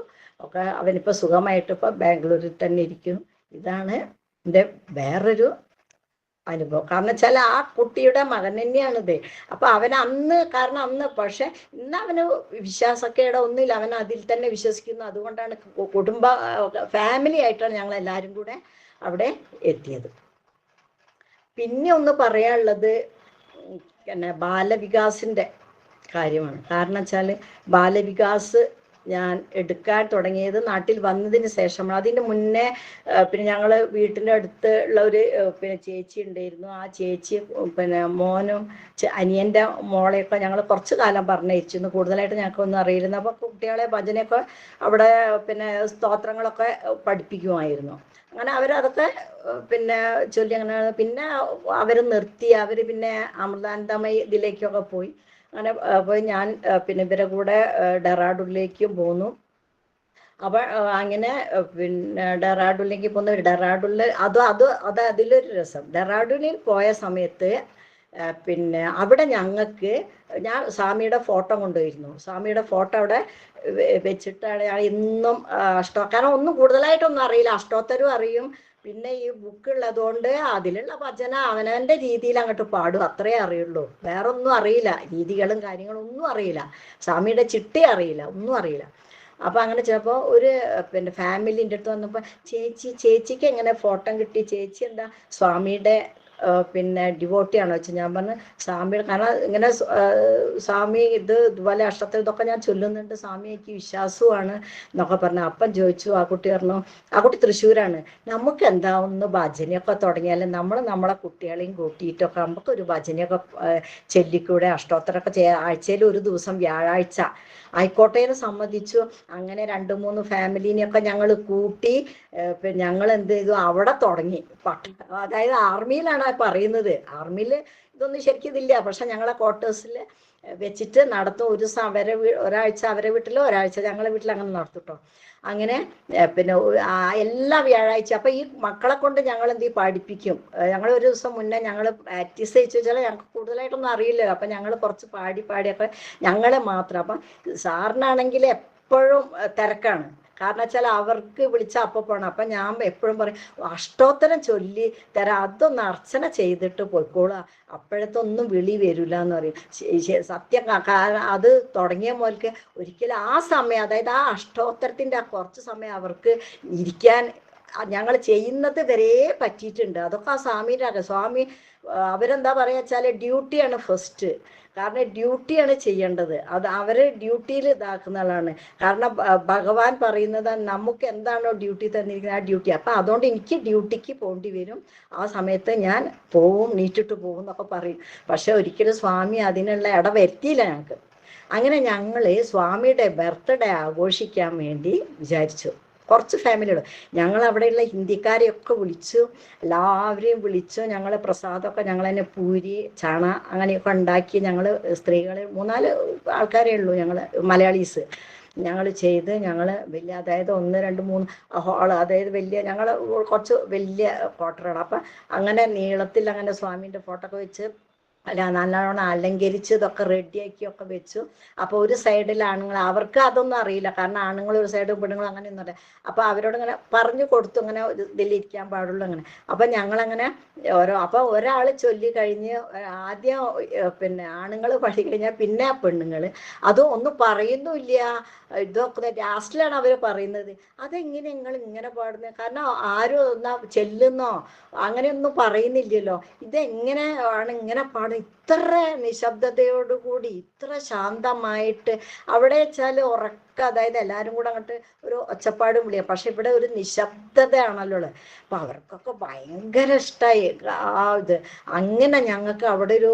Speaker 3: ഒക്കെ. അവനിപ്പോൾ സുഖമായിട്ട് ഇപ്പോൾ ബാംഗ്ലൂരിൽ തന്നെ ഇരിക്കുന്നു. ഇതാണ് എൻ്റെ വേറൊരു അനുഭവം. കാരണം വെച്ചാൽ ആ കുട്ടിയുടെ മകൻ തന്നെയാണിത്. അപ്പം അവൻ അന്ന് പക്ഷെ ഇന്ന് അവന് വിശ്വാസക്കേട ഒന്നുമില്ല, അവൻ അതിൽ തന്നെ വിശ്വസിക്കുന്നു. അതുകൊണ്ടാണ് ഫാമിലി ആയിട്ടാണ് ഞങ്ങൾ എല്ലാവരും കൂടെ അവിടെ എത്തിയത്. പിന്നെ ഒന്ന് പറയാനുള്ളത് ബാലവികാസിൻ്റെ കാര്യമാണ്. കാരണം വെച്ചാൽ ബാലവികാസ് ഞാൻ എടുക്കാൻ തുടങ്ങിയത് നാട്ടിൽ വന്നതിന് ശേഷമാണ്. അതിന് മുന്നേ ഞങ്ങൾ വീട്ടിൻ്റെ അടുത്തുള്ള ഒരു ചേച്ചി ഉണ്ടായിരുന്നു. ആ ചേച്ചി മോനും അനിയൻ്റെ മോളെയൊക്കെ ഞങ്ങൾ കുറച്ച് കാലം പറഞ്ഞയച്ചിരുന്നു. കൂടുതലായിട്ട് ഞങ്ങൾക്കൊന്നും അറിയില്ല. അപ്പോൾ കുട്ടികളെ ഭജനയൊക്കെ അവിടെ സ്തോത്രങ്ങളൊക്കെ പഠിപ്പിക്കുമായിരുന്നു. അങ്ങനെ അവരതൊക്കെ ചൊല്ലി അങ്ങനെ. പിന്നെ അവർ നിർത്തി. അവർ അമൃതാനന്ദമയി ഇതിലേക്കൊക്കെ പോയി. അങ്ങനെ പോയി ഞാൻ പിന്നെ ഇവരെ കൂടെ ഡെറാഡൂണിലേക്കും പോന്നു. അപ്പോൾ അങ്ങനെ പിന്നെ ഡെറാഡൂണിലേക്ക് പോകുന്ന ഡെറാഡൂണിൽ അത് അതിലൊരു രസം. ഡെറാഡൂണിൽ പോയ സമയത്ത് പിന്നെ അവിടെ ഞങ്ങൾക്ക് ഞാൻ സ്വാമിയുടെ ഫോട്ടോ കൊണ്ടുപോയിരുന്നു. സ്വാമിയുടെ ഫോട്ടോ അവിടെ വെച്ചിട്ടാണ് ഞാൻ ഇന്നും കാരണം ഒന്നും കൂടുതലായിട്ടൊന്നും അറിയില്ല. അഷ്ടോത്തരും അറിയും, പിന്നെ ഈ ബുക്ക് ഉള്ളതുകൊണ്ട് അതിലുള്ള ഭജന അവനവൻ്റെ രീതിയിൽ അങ്ങോട്ട് പാടും, അത്രേ അറിയുള്ളൂ. വേറൊന്നും അറിയില്ല, രീതികളും കാര്യങ്ങളും ഒന്നും അറിയില്ല, സ്വാമിയുടെ ചിട്ടി അറിയില്ല, ഒന്നും അറിയില്ല. അപ്പോൾ അങ്ങനെ ചിലപ്പോൾ ഒരു പിന്നെ ഫാമിലിൻ്റെ അടുത്ത് വന്നപ്പോൾ ചേച്ചിക്ക് എങ്ങനെ ഫോട്ടോ കിട്ടി, ചേച്ചി എന്താ സ്വാമിയുടെ പിന്നെ ഡിവോട്ടിയാണോ വെച്ചാൽ ഞാൻ പറഞ്ഞു സ്വാമിയുടെ, കാരണം ഇങ്ങനെ സ്വാമി ഇതുപോലെ അഷ്ടത്തിൽ ഇതൊക്കെ ഞാൻ ചൊല്ലുന്നുണ്ട്, സ്വാമി എനിക്ക് വിശ്വാസവുമാണ് എന്നൊക്കെ പറഞ്ഞു. അപ്പം ചോദിച്ചു, ആ കുട്ടി പറഞ്ഞു, ആ കുട്ടി തൃശ്ശൂരാണ്, നമുക്ക് എന്താ ഒന്ന് ഭജനയൊക്കെ തുടങ്ങിയാൽ നമ്മളെ കുട്ടികളെയും കൂട്ടിയിട്ടൊക്കെ നമുക്കൊരു ഭജനയൊക്കെ ചൊല്ലിക്കൂടെ, അഷ്ടോത്തരമൊക്കെ ആഴ്ചയിൽ ഒരു ദിവസം വ്യാഴാഴ്ച ആയിക്കോട്ടെ എന്ന് സമ്മതിച്ചു. അങ്ങനെ 2-3 ഫാമിലിനെയൊക്കെ ഞങ്ങൾ കൂട്ടി ഞങ്ങൾ എന്ത് ചെയ്തു, അവിടെ തുടങ്ങി. അതായത് ആർമിയിലാണ് പറയുന്നത്, ആർമിയിൽ ഇതൊന്നും ശരിക്കും ഇതില്ല, പക്ഷെ ഞങ്ങളെ ക്വാർട്ടേഴ്സിൽ വെച്ചിട്ട് നടത്തും. ഒരു ദിവസം ഒരാഴ്ച അവരെ വീട്ടിലോ ഒരാഴ്ച ഞങ്ങളെ വീട്ടിൽ അങ്ങനെ നടത്തും കേട്ടോ. അങ്ങനെ പിന്നെ എല്ലാ വ്യാഴാഴ്ച അപ്പം ഈ മക്കളെ കൊണ്ട് ഞങ്ങൾ എന്ത് ചെയ്യും, പഠിപ്പിക്കും. ഞങ്ങൾ ഒരു ദിവസം മുന്നേ ഞങ്ങൾ പ്രാക്ടീസ് ചെയ്യിച്ചു വെച്ചാൽ ഞങ്ങൾക്ക് കൂടുതലായിട്ടൊന്നും അറിയില്ലല്ലോ, അപ്പം ഞങ്ങൾ കുറച്ച് പാടിയൊക്കെ ഞങ്ങളെ മാത്രം. അപ്പം സാറിനാണെങ്കിൽ എപ്പോഴും തിരക്കാണ്, കാരണം വെച്ചാൽ അവർക്ക് വിളിച്ചാൽ അപ്പോൾ പോകണം. അപ്പം ഞാൻ എപ്പോഴും പറയും അഷ്ടോത്തരം ചൊല്ലി തരാം, അതൊന്ന് അർച്ചന ചെയ്തിട്ട് പോയിക്കോളുക, അപ്പോഴത്തൊന്നും വിളി വരില്ല എന്ന് പറയും. സത്യം, കാരണം അത് തുടങ്ങിയ മുതൽക്ക് ഒരിക്കലും ആ സമയം, അതായത് ആ അഷ്ടോത്തരത്തിൻ്റെ ആ കുറച്ച് സമയം അവർക്ക് ഇരിക്കാൻ ഞങ്ങൾ ചെയ്യുന്നത് വരെ പറ്റിയിട്ടുണ്ട്. അതൊക്കെ ആ സ്വാമീൻ്റെ സ്വാമി അവരെന്താ പറയുക വെച്ചാൽ ഡ്യൂട്ടിയാണ് ഫസ്റ്റ്, കാരണം ഡ്യൂട്ടിയാണ് ചെയ്യേണ്ടത്, അത് അവരെ ഡ്യൂട്ടിയിൽ ഇതാക്കുന്നതാണ്. കാരണം ഭഗവാൻ പറയുന്നത് നമുക്ക് എന്താണോ ഡ്യൂട്ടി തന്നിരിക്കുന്നത് ആ ഡ്യൂട്ടി. അപ്പം അതുകൊണ്ട് എനിക്ക് ഡ്യൂട്ടിക്ക് പോകേണ്ടി വരും, ആ സമയത്ത് ഞാൻ പോവും, നീറ്റിട്ട് പോകും എന്നൊക്കെ പറയും. പക്ഷെ ഒരിക്കലും സ്വാമി അതിനുള്ള ഇട വരുത്തിയില്ല ഞങ്ങൾക്ക്. അങ്ങനെ ഞങ്ങൾ സ്വാമിയുടെ ബർത്ത്ഡേ ആഘോഷിക്കാൻ വേണ്ടി വിചാരിച്ചു. കുറച്ച് ഫാമിലികൾ ഞങ്ങൾ അവിടെയുള്ള ഹിന്ദിക്കാരെയൊക്കെ വിളിച്ചു, എല്ലാവരെയും വിളിച്ചു. ഞങ്ങൾ പ്രസാദമൊക്കെ ഞങ്ങൾ തന്നെ പൂരി ചാണ അങ്ങനെയൊക്കെ ഉണ്ടാക്കി ഞങ്ങൾ സ്ത്രീകൾ 3-4 ആൾക്കാരേ ഉള്ളൂ, ഞങ്ങൾ മലയാളീസ് ഞങ്ങൾ ചെയ്ത് ഞങ്ങൾ വലിയ, അതായത് 1, 2, 3 ഹോള്, അതായത് വലിയ, ഞങ്ങൾ കുറച്ച് വലിയ ക്വാർട്ടറാണ്. അപ്പം അങ്ങനെ നീളത്തിൽ അങ്ങനെ സ്വാമീൻ്റെ ഫോട്ടോ ഒക്കെ വെച്ച് നല്ലോണം അലങ്കരിച്ച് ഇതൊക്കെ റെഡിയാക്കിയൊക്കെ വെച്ചു. അപ്പോൾ ഒരു സൈഡിൽ ആണുങ്ങൾ, അവർക്ക് അതൊന്നും അറിയില്ല, കാരണം ആണുങ്ങൾ ഒരു സൈഡും പെണ്ണുങ്ങളും അങ്ങനെയൊന്നും അറിയില്ല. അപ്പോൾ അവരോട് ഇങ്ങനെ പറഞ്ഞു കൊടുത്തു, ഇങ്ങനെ ഇതിലിരിക്കാൻ പാടുള്ളൂ അങ്ങനെ. അപ്പം ഞങ്ങളങ്ങനെ അപ്പോൾ ഒരാൾ ചൊല്ലി കഴിഞ്ഞ് ആദ്യം പിന്നെ ആണുങ്ങൾ പഠി കഴിഞ്ഞാൽ പിന്നെ പെണ്ണുങ്ങൾ, അതും ഒന്നും പറയുന്നുമില്ല. ഇതൊക്കെ ലാസ്റ്റിലാണ് അവർ പറയുന്നത്, അതെങ്ങനെ നിങ്ങൾ ഇങ്ങനെ പാടുന്നത്, കാരണം ആരും ഒന്നാ ചെല്ലുന്നോ അങ്ങനെയൊന്നും പറയുന്നില്ലല്ലോ, ഇതെങ്ങനെ ആണ് ഇങ്ങനെ പാടുന്നത്, ഇത്ര നിശബ്ദതയോടുകൂടി ഇത്ര ശാന്തമായിട്ട്. അവിടെ വെച്ചാൽ ഉറക്കം, അതായത് എല്ലാവരും കൂടെ അങ്ങോട്ട് ഒരു ഒച്ചപ്പാടും വിളിയാം, പക്ഷെ ഇവിടെ ഒരു നിശബ്ദതയാണല്ലോ ഉള്ളത്. അപ്പം അവർക്കൊക്കെ ഭയങ്കര ഇഷ്ടമായി ആ ഇത്. അങ്ങനെ ഞങ്ങൾക്ക് അവിടെ ഒരു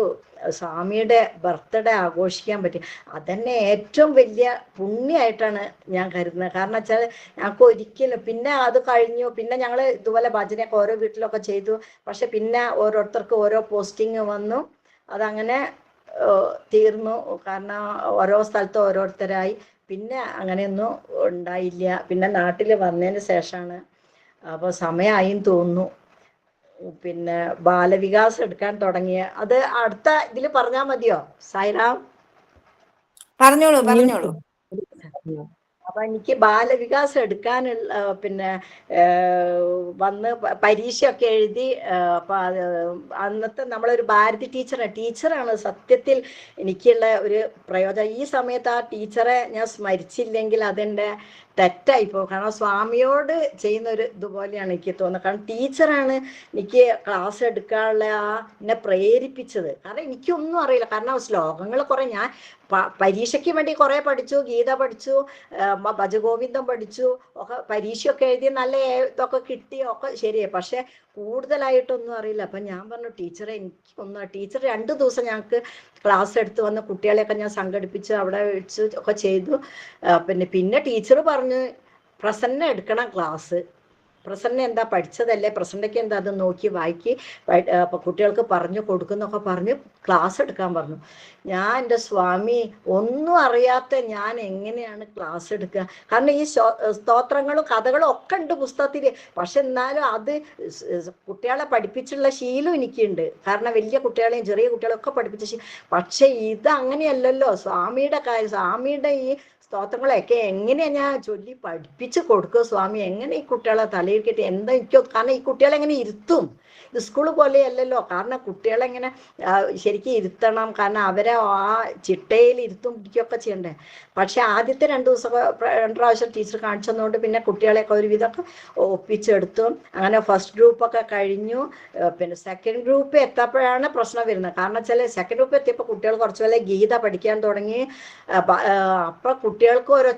Speaker 3: സ്വാമിയുടെ ബർത്ത്ഡേ ആഘോഷിക്കാൻ പറ്റി. അതന്നെ ഏറ്റവും വലിയ പുണ്യമായിട്ടാണ് ഞാൻ കരുതുന്നത്. കാരണം വെച്ചാൽ ഞങ്ങൾക്ക് ഒരിക്കലും പിന്നെ അത് കഴിഞ്ഞു, പിന്നെ ഞങ്ങൾ ഇതുപോലെ ഭജനയൊക്കെ ഓരോ വീട്ടിലൊക്കെ ചെയ്തു. പക്ഷെ പിന്നെ ഓരോരുത്തർക്ക് ഓരോ പോസ്റ്റിങ് വന്നു, അതങ്ങനെ തീർന്നു. കാരണം ഓരോ സ്ഥലത്ത് ഓരോരുത്തരായി, പിന്നെ അങ്ങനെയൊന്നും ഉണ്ടായില്ല. പിന്നെ നാട്ടിൽ വന്നതിന് ശേഷമാണ്, അപ്പോൾ സമയമായും തോന്നുന്നു, പിന്നെ ബാലവികാസം എടുക്കാൻ തുടങ്ങിയ. അത് അടുത്ത ഇതിൽ പറഞ്ഞാൽ മതിയോ സായിറാം?
Speaker 1: പറഞ്ഞോളൂ.
Speaker 3: അപ്പൊ എനിക്ക് ബാലവികാസം എടുക്കാനുള്ള പിന്നെ വന്ന് പരീക്ഷയൊക്കെ എഴുതി. അപ്പൊ അന്നത്തെ നമ്മളൊരു ഭാരതി ടീച്ചറാണ് സത്യത്തിൽ എനിക്കുള്ള ഒരു പ്രയോജനം. ഈ സമയത്ത് ആ ടീച്ചറെ ഞാൻ സ്മരിച്ചില്ലെങ്കിൽ അതെൻ്റെ തെറ്റായിപ്പോകും. കാരണം സ്വാമിയോട് ചെയ്യുന്ന ഒരു ഇതുപോലെയാണ് എനിക്ക് തോന്നുന്നത്. കാരണം ടീച്ചറാണ് എനിക്ക് ക്ലാസ് എടുക്കാനുള്ള എന്നെ പ്രേരിപ്പിച്ചത്. കാരണം എനിക്കൊന്നും അറിയില്ല, കാരണം ശ്ലോകങ്ങൾ കുറേ ഞാൻ പരീക്ഷയ്ക്ക് വേണ്ടി കുറേ പഠിച്ചു, ഗീത പഠിച്ചു, ഭജഗോവിന്ദം പഠിച്ചു, ഒക്കെ പരീക്ഷയൊക്കെ എഴുതി നല്ല ഇതൊക്കെ കിട്ടി, ഒക്കെ ശരിയായി. പക്ഷെ കൂടുതലായിട്ടൊന്നും അറിയില്ല. അപ്പം ഞാൻ പറഞ്ഞു ടീച്ചറെ ടീച്ചർ 2 ദിവസം ഞങ്ങൾക്ക് ക്ലാസ് എടുത്ത് വന്ന് കുട്ടികളെയൊക്കെ ഞാൻ സംഘടിപ്പിച്ച് അവിടെ വെച്ച് ഒക്കെ ചെയ്തു. പിന്നെ ടീച്ചർ പറഞ്ഞു പ്രസന്ന എടുക്കണം ക്ലാസ് പ്രസന്ന എന്താ പഠിച്ചതല്ലേ, പ്രസന്നയ്ക്ക് എന്താ അത് നോക്കി വായിക്കി അപ്പോൾ കുട്ടികൾക്ക് പറഞ്ഞു കൊടുക്കുന്നൊക്കെ പറഞ്ഞ് ക്ലാസ് എടുക്കാൻ പറഞ്ഞു. ഞാൻ എൻ്റെ സ്വാമി ഒന്നും അറിയാത്ത ഞാൻ എങ്ങനെയാണ് ക്ലാസ് എടുക്കുക? കാരണം ഈ സ്തോത്രങ്ങളും കഥകളും ഒക്കെ ഉണ്ട് പുസ്തകത്തിൽ. പക്ഷെ എന്നാലും അത് കുട്ടികളെ പഠിപ്പിച്ചുള്ള ശീലം എനിക്കുണ്ട്. കാരണം വലിയ കുട്ടികളെയും ചെറിയ കുട്ടികളെയും ഒക്കെ പഠിപ്പിച്ച പക്ഷെ ഇത് അങ്ങനെയല്ലല്ലോ. സ്വാമിയുടെ കാര്യം, സ്വാമിയുടെ ഈ സ്തോത്രങ്ങളൊക്കെ എങ്ങനെയാ ഞാൻ ചൊല്ലി പഠിപ്പിച്ച് കൊടുക്കുക സ്വാമി? എങ്ങനെ ഈ കുട്ടികളെ തലയിൽ കെട്ടി എന്താ എനിക്കോ? കാരണം ഈ കുട്ടികളെ എങ്ങനെ ഇരുത്തും? ഇത് സ്കൂൾ പോലെയല്ലല്ലോ. കാരണം കുട്ടികളെങ്ങനെ ശരിക്കും ഇരുത്തണം, കാരണം അവരെ ആ ചിട്ടയിൽ ഇരുത്തും പിടിക്കുകയൊക്കെ ചെയ്യണ്ടേ. പക്ഷെ ആദ്യത്തെ 2 പ്രാവശ്യം ടീച്ചർ കാണിച്ചതുകൊണ്ട് പിന്നെ കുട്ടികളെയൊക്കെ ഒരുവിധമൊക്കെ ഒപ്പിച്ചെടുത്തു. അങ്ങനെ ഫസ്റ്റ് ഗ്രൂപ്പൊക്കെ കഴിഞ്ഞു. പിന്നെ സെക്കൻഡ് ഗ്രൂപ്പ് എത്തപ്പോഴാണ് പ്രശ്നം വരുന്നത്. കാരണം വെച്ചാൽ സെക്കൻഡ് ഗ്രൂപ്പ് എത്തിയപ്പോൾ കുട്ടികൾ കുറച്ച് പോലെ ഗീത പഠിക്കാൻ തുടങ്ങി. അപ്പം കുട്ടികൾക്ക് ഓരോ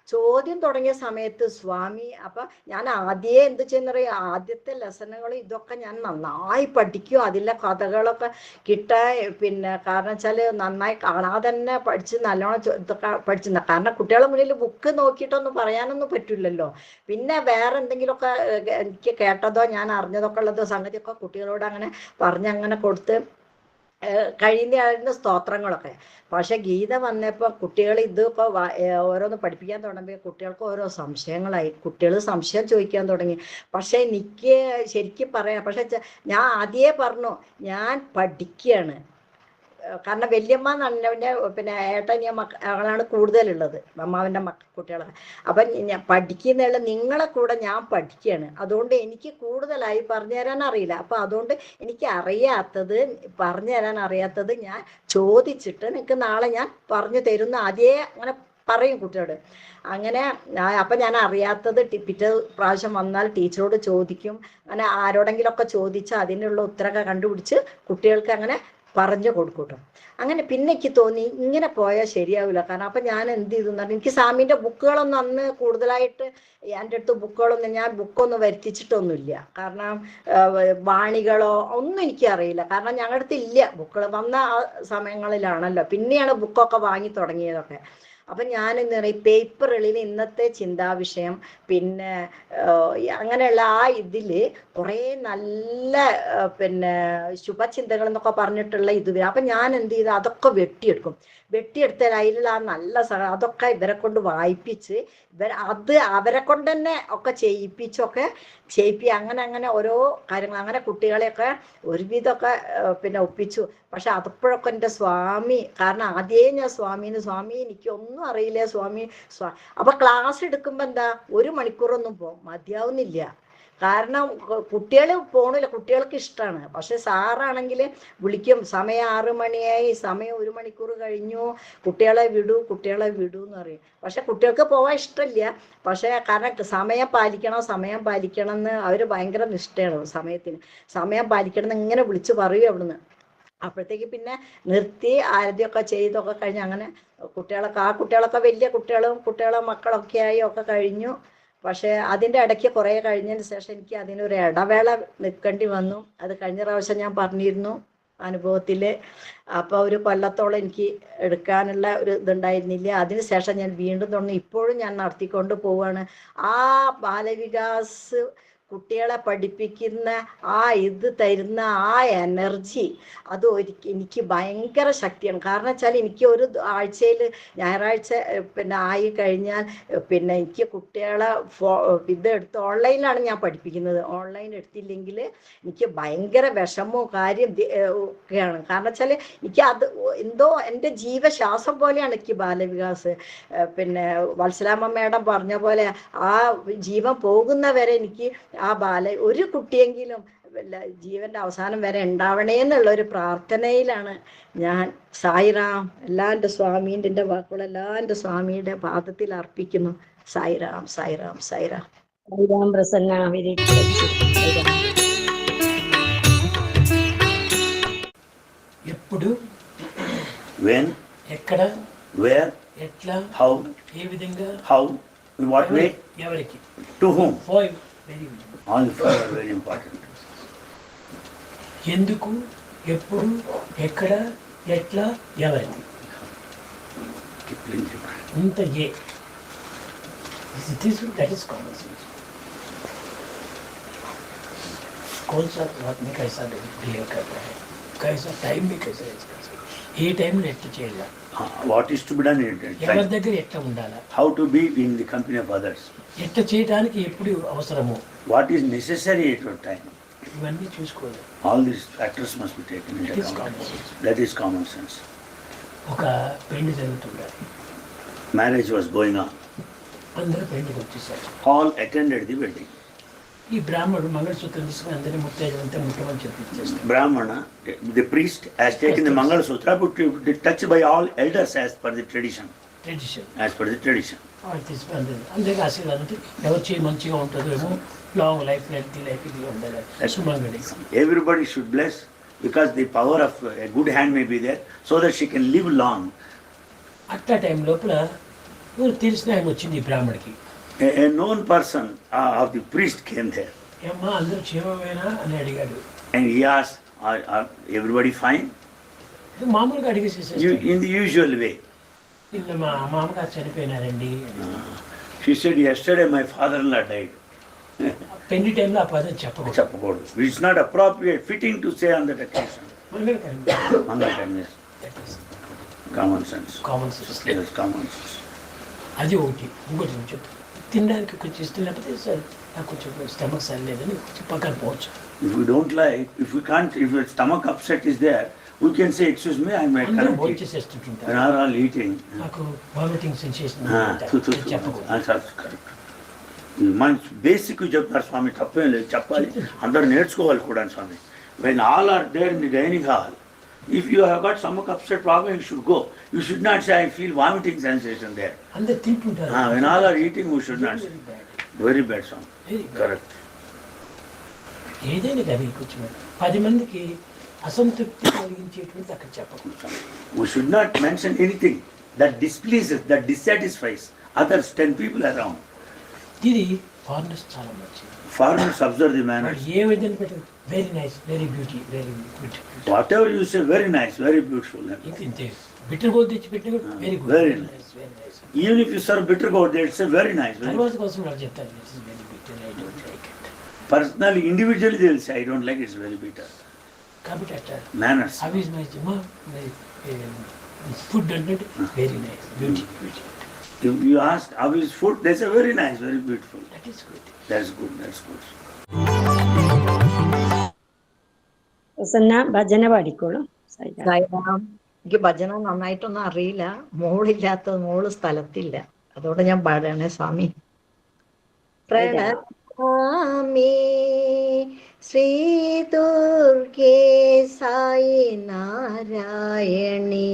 Speaker 3: ചോദ്യം തുടങ്ങിയ സമയത്ത് സ്വാമി, അപ്പം ഞാൻ ആദ്യമേ എന്ത് ചെയ്യുന്നറിയാം, ആദ്യത്തെ ലെസണുകൾ ഇതൊക്കെ ഞാൻ നന്നായി പഠിക്കും. അതിലെ കഥകളൊക്കെ കിട്ടാൻ പിന്നെ കാരണം വെച്ചാൽ നന്നായി കാണാതെ തന്നെ പഠിച്ച് നല്ലോണം ഇതൊക്കെ പഠിച്ചിരുന്ന. കാരണം കുട്ടികളുടെ മുന്നിൽ ബുക്ക് നോക്കിയിട്ടൊന്നും പറയാനൊന്നും പറ്റില്ലല്ലോ. പിന്നെ വേറെ എന്തെങ്കിലുമൊക്കെ എനിക്ക് കേട്ടതോ ഞാൻ അറിഞ്ഞതൊക്കെ ഉള്ളതോ സംഗതിയൊക്കെ കുട്ടികളോട് അങ്ങനെ പറഞ്ഞങ്ങനെ കൊടുത്ത് കഴിയുന്നതായിരുന്നു സ്തോത്രങ്ങളൊക്കെ. പക്ഷെ ഗീത വന്നപ്പോൾ കുട്ടികൾ ഇതിപ്പോൾ ഓരോന്ന് പഠിപ്പിക്കാൻ തുടങ്ങിയ കുട്ടികൾക്ക് ഓരോ സംശയങ്ങളായി. കുട്ടികൾ സംശയം ചോദിക്കാൻ തുടങ്ങി. പക്ഷെ എനിക്ക് ശരിക്കും പറയാം, പക്ഷെ ഞാൻ ആദ്യമേ പറഞ്ഞു ഞാൻ പഠിക്കുകയാണ്. കാരണം വല്യമ്മ നന്നവിൻ്റെ പിന്നെ ഏട്ടനിയ മക്കളാണ് കൂടുതലുള്ളത്, അമ്മാവിൻ്റെ കുട്ടികളൊക്കെ. അപ്പം ഞാൻ പഠിക്കുന്നതിൽ നിങ്ങളെ കൂടെ ഞാൻ പഠിക്കുകയാണ്. അതുകൊണ്ട് എനിക്ക് കൂടുതലായി പറഞ്ഞു തരാൻ അറിയില്ല. അപ്പം അതുകൊണ്ട് എനിക്ക് പറഞ്ഞു തരാൻ അറിയാത്തത് ഞാൻ ചോദിച്ചിട്ട് നിങ്ങൾക്ക് നാളെ ഞാൻ പറഞ്ഞു തരുന്ന ആദ്യമേ അങ്ങനെ പറയും കുട്ടിയോട്. അങ്ങനെ അപ്പം ഞാൻ അറിയാത്തത് പിറ്റേ പ്രാവശ്യം വന്നാൽ ടീച്ചറോട് ചോദിക്കും. അങ്ങനെ ആരോടെങ്കിലുമൊക്കെ ചോദിച്ചാൽ അതിനുള്ള ഉത്തരമൊക്കെ കണ്ടുപിടിച്ച് കുട്ടികൾക്ക് അങ്ങനെ പറഞ്ഞു കൊടുക്കൂട്ടോ. അങ്ങനെ പിന്നെ എനിക്ക് തോന്നി ഇങ്ങനെ പോയാൽ ശരിയാവില്ല. കാരണം അപ്പം ഞാൻ എന്ത് ചെയ്തു പറഞ്ഞാൽ എനിക്ക് സ്വാമീൻ്റെ ബുക്കുകളൊന്നും അന്ന് കൂടുതലായിട്ട് എൻ്റെ അടുത്ത് ഞാൻ ബുക്കൊന്നും വരുത്തിച്ചിട്ടൊന്നുമില്ല. കാരണം വാണികളോ ഒന്നും എനിക്കറിയില്ല. കാരണം ഞങ്ങളുടെ അടുത്ത് ഇല്ല ബുക്കുകൾ. വന്ന ആ സമയങ്ങളിലാണല്ലോ പിന്നെയാണ് ബുക്കൊക്കെ വാങ്ങി തുടങ്ങിയതൊക്കെ. അപ്പം ഞാൻ എന്താ പറയുക, പേപ്പറുകളിൽ ഇന്നത്തെ ചിന്താവിഷയം പിന്നെ അങ്ങനെയുള്ള ആ ഇതിൽ കുറേ നല്ല പിന്നെ ശുഭചിന്തകൾ എന്നൊക്കെ പറഞ്ഞിട്ടുള്ള ഇത് വരും. അപ്പം ഞാൻ എന്ത് ചെയ്തു, അതൊക്കെ വെട്ടിയെടുത്താൽ അതിലുള്ള ആ നല്ല അതൊക്കെ ഇവരെ കൊണ്ട് വായിപ്പിച്ച് അവരെ കൊണ്ട് തന്നെ ഒക്കെ ചെയ്യിപ്പി അങ്ങനെ ഓരോ കാര്യങ്ങൾ അങ്ങനെ കുട്ടികളെയൊക്കെ ഒരുവിധമൊക്കെ പിന്നെ ഒപ്പിച്ചു. പക്ഷെ അപ്പോഴൊക്കെ എൻ്റെ സ്വാമി, കാരണം ആദ്യമേ ഞാൻ സ്വാമി എനിക്കൊന്നും അറിയില്ല സ്വാമി. അപ്പൊ ക്ലാസ് എടുക്കുമ്പോൾ എന്താ 1 മണിക്കൂറൊന്നും മതിയാവുന്നില്ല. കാരണം കുട്ടികൾ പോണില്ല, കുട്ടികൾക്ക് ഇഷ്ടമാണ്. പക്ഷെ സാറാണെങ്കിൽ വിളിക്കും, സമയം 6 മണിയായി, സമയം 1 മണിക്കൂർ കഴിഞ്ഞു, കുട്ടികളെ വിടൂ എന്ന് പറയും. പക്ഷെ കുട്ടികൾക്ക് പോകാൻ ഇഷ്ടമില്ല. പക്ഷെ കാരണം സമയം പാലിക്കണം എന്ന് അവർ ഭയങ്കര നിഷ്ഠയാണ്. സമയം പാലിക്കണം എന്ന് ഇങ്ങനെ വിളിച്ച് പറയും അവിടുന്ന്. അപ്പോഴത്തേക്ക് പിന്നെ നിർത്തി ആരതിയൊക്കെ ചെയ്തൊക്കെ കഴിഞ്ഞ് അങ്ങനെ കുട്ടികളൊക്കെ വലിയ കുട്ടികളെ മക്കളൊക്കെ ആയി ഒക്കെ കഴിഞ്ഞു. പക്ഷേ അതിൻ്റെ ഇടയ്ക്ക് കുറേ കഴിഞ്ഞതിന് ശേഷം എനിക്ക് അതിനൊരു ഇടവേള നിൽക്കേണ്ടി വന്നു. അത് കഴിഞ്ഞ പ്രാവശ്യം ഞാൻ പറഞ്ഞിരുന്നു അനുഭവത്തിൽ. അപ്പോൾ ഒരു കൊല്ലത്തോളം എനിക്ക് എടുക്കാനുള്ള ഒരു ഇതുണ്ടായിരുന്നില്ല. അതിന് ശേഷം ഞാൻ വീണ്ടും തുടങ്ങി. ഇപ്പോഴും ഞാൻ നടത്തിക്കൊണ്ട് പോവുകയാണ്. ആ ബാലവികാസ് കുട്ടികളെ പഠിപ്പിക്കുന്ന ആ ഇത് തരുന്ന ആ എനർജി അത് എനിക്ക് ഭയങ്കര ശക്തിയാണ്. കാരണം വെച്ചാൽ എനിക്ക് ഒരു ആഴ്ചയിൽ ഞായറാഴ്ച പിന്നെ ആയി കഴിഞ്ഞാൽ പിന്നെ എനിക്ക് കുട്ടികളെ ഇതെടുത്ത് ഓൺലൈനിലാണ് ഞാൻ പഠിപ്പിക്കുന്നത്. ഓൺലൈൻ എടുത്തില്ലെങ്കിൽ എനിക്ക് ഭയങ്കര വിഷമവും കാര്യം ഒക്കെയാണ്. കാരണം വെച്ചാൽ എനിക്ക് അത് എന്തോ എൻ്റെ ജീവശ്വാസം പോലെയാണ് എനിക്ക് ബാലവികാസ്. പിന്നെ വത്സലാമ്മ മേഡം പറഞ്ഞ പോലെ ആ ജീവൻ പോകുന്നവരെ എനിക്ക് ആ ഒരു കുട്ടിയെങ്കിലും ജീവന്റെ അവസാനം വരെ ഉണ്ടാവണേ എന്നുള്ളൊരു പ്രാർത്ഥനയിലാണ് ഞാൻ. സായിറാം. എല്ലാ എൻ്റെ സ്വാമീൻ്റെ എൻ്റെ വാക്കുകളെല്ലാം എൻ്റെ സ്വാമിയുടെ പാദത്തിൽ അർപ്പിക്കുന്നു. സായിറാം സായിറാം സായിറാം.
Speaker 2: സായിറാം പ്രസന്ന.
Speaker 4: ఎప్పుడు,
Speaker 5: when,
Speaker 4: ఎక్కడ,
Speaker 5: where,
Speaker 4: ఎట్లా,
Speaker 5: how,
Speaker 4: ఏ విధంగా,
Speaker 5: how, in what way,
Speaker 4: ఎవరికి,
Speaker 5: to whom.
Speaker 4: Very good.
Speaker 5: All four are very important.
Speaker 4: ఎందుకు, ఎప్పుడు, ఎక్కడ, ఎట్లా, ఎవరికి, ఇంత ఏ దట్ ఈస్ కామన్ సెన్స్. कौन सा रात में कैसा बिहेव कर रहा है, कैसा टाइम में कैसा ఏ టైంలో ఎట్లా చేయాలి,
Speaker 5: What is to be done in it?
Speaker 4: ఎవరి దగ్గర ఎట్లా ఉండాలి,
Speaker 5: How to be in the company of others.
Speaker 4: ఎట్లా చేయడానికి ఎప్పుడు అవసరమో
Speaker 5: What is necessary at your time.
Speaker 4: ఇవన్నీ చూసుకోవాలి.
Speaker 5: All these factors must be taken into
Speaker 4: It is
Speaker 5: account.
Speaker 4: common sense.
Speaker 5: That is common sense.
Speaker 4: ఒక పెళ్లి జరుగుతుండాలి,
Speaker 5: Marriage was going on.
Speaker 4: అందరూ పెళ్లికి వచ్చేసారు.
Speaker 5: All attended the wedding.
Speaker 4: ఈ బ్రాహ్మణుడు మంగళసూత్రం తీసుకుని అందరినీ ముత్తైదులంతా ముట్టమని చెప్పిచ్చేస్తాడు.
Speaker 5: Brahmana, the priest, has taken the Mangala Sutra, but touched by all elders as per the tradition.
Speaker 4: Tradition
Speaker 5: As per the tradition.
Speaker 4: వాళ్ళు తీసుకుని అందరికీ ఆశీర్వాదం అంటే ఎవరు చేయి మంచిగా ఉంటుందేమో, లాంగ్ లైఫ్, హెల్తీ లైఫ్ ఇది ఉండాలి సుమంగళి.
Speaker 5: Everybody should bless because the power of a good hand may be there, so that she can live long.
Speaker 4: అట్లా టైం లోపల ఎవరు తెలిసిన ఆయన వచ్చింది ఈ బ్రాహ్మడికి.
Speaker 5: A known person of the priest came there,
Speaker 4: ఏమ్మా అందరూ క్షేమమేనా అని అడిగాడు.
Speaker 5: and he asked, are everybody fine?
Speaker 4: ఇది మామూలుగా అడిగేసేసాడు.
Speaker 5: In the usual way.
Speaker 4: నిన్న మా మామగారు చనిపోయినారండి అని.
Speaker 5: She said, yesterday my father-in-law died.
Speaker 4: పెళ్లి టైంలో ఆ పదం చెప్పకూడదు.
Speaker 5: Chappakodu. It's not appropriate, fitting to say on that occasion.
Speaker 4: మనమే కదా.
Speaker 5: Mangalam, yes.
Speaker 4: That is
Speaker 5: Common sense.
Speaker 4: Common sense.
Speaker 5: Yes, common sense.
Speaker 4: అది ఒకటి. ఇంకోటి చెప్పు, తినడానికి కొంచెం ఇష్టం లేకపోతే సార్ నాకు కొంచెం స్టమక్ సరిలేదని కొంచెం పక్కన పోవచ్చు.
Speaker 5: If we don't like, if we can't, if your stomach upset is there, we can say, excuse me, I might
Speaker 4: అందరూ
Speaker 5: cannot
Speaker 4: భోజనం
Speaker 5: eat.
Speaker 4: చేసేస్తుంటారు.
Speaker 5: When are all eating?
Speaker 4: నాకు వామిటింగ్ సెన్సేషన్ చెప్పకూడదు.
Speaker 5: That's correct. మన basic చెప్తారు స్వామి, తప్పేం లేదు, చెప్పాలి, అందరూ నేర్చుకోవాలి కూడా స్వామి. When all are there in the dining hall, if you have got stomach upset problem, you should go. You should not say, I feel vomiting sensation there.
Speaker 4: అందరు తింటుంటారు.
Speaker 5: When all are eating, we should not say. Very bad song. Correct.
Speaker 4: ఏదైనా కానీ కొంచెం 10 మందికి అసంతృప్తి కలిగించేటువంటి అక్కడ చెప్పకూడదు.
Speaker 5: We should not mention anything that displeases, that dissatisfies others, 10 people around.
Speaker 4: ఇది ఫారినర్స్ చాలా మంచిది.
Speaker 5: Foreigners observe the manners.
Speaker 4: ఏ విధంగా పెట్టారు, very nice, very beauty, very good.
Speaker 5: Whatever you say, very nice, very beautiful.
Speaker 4: ఇంతే బిటర్ గోల్ తెచ్చి పెట్టిన very good,
Speaker 5: Very
Speaker 4: very nice, very nice.
Speaker 5: Even if you serve bitter gourd, they say very nice.
Speaker 4: తర్వాత కోసం వాళ్ళు చెప్తారు, this is very bitter, I don't like it.
Speaker 5: Personally, individually, they will say, I don't like it, it's very bitter.
Speaker 4: కాబట్టి అట్లా
Speaker 5: Manners.
Speaker 4: అవి is my food అంటే very nice, beauty, beauty.
Speaker 5: If you ask how is food, they say very nice, very beautiful.
Speaker 4: That is good.
Speaker 5: That's good, that's good.
Speaker 2: Prasanna ഭജന പാടിക്കോളൂ. സൈരാം.
Speaker 3: സായിറാം. എനിക്ക് ഭജന നന്നായിട്ടൊന്നും അറിയില്ല, മോളില്ലാത്തത്, മോള് സ്ഥലത്തില്ല, അതുകൊണ്ട് ഞാൻ പാടാണേ സ്വാമി. പ്രണാമി ശ്രീ ദുർഗേ സായി നാരായണി,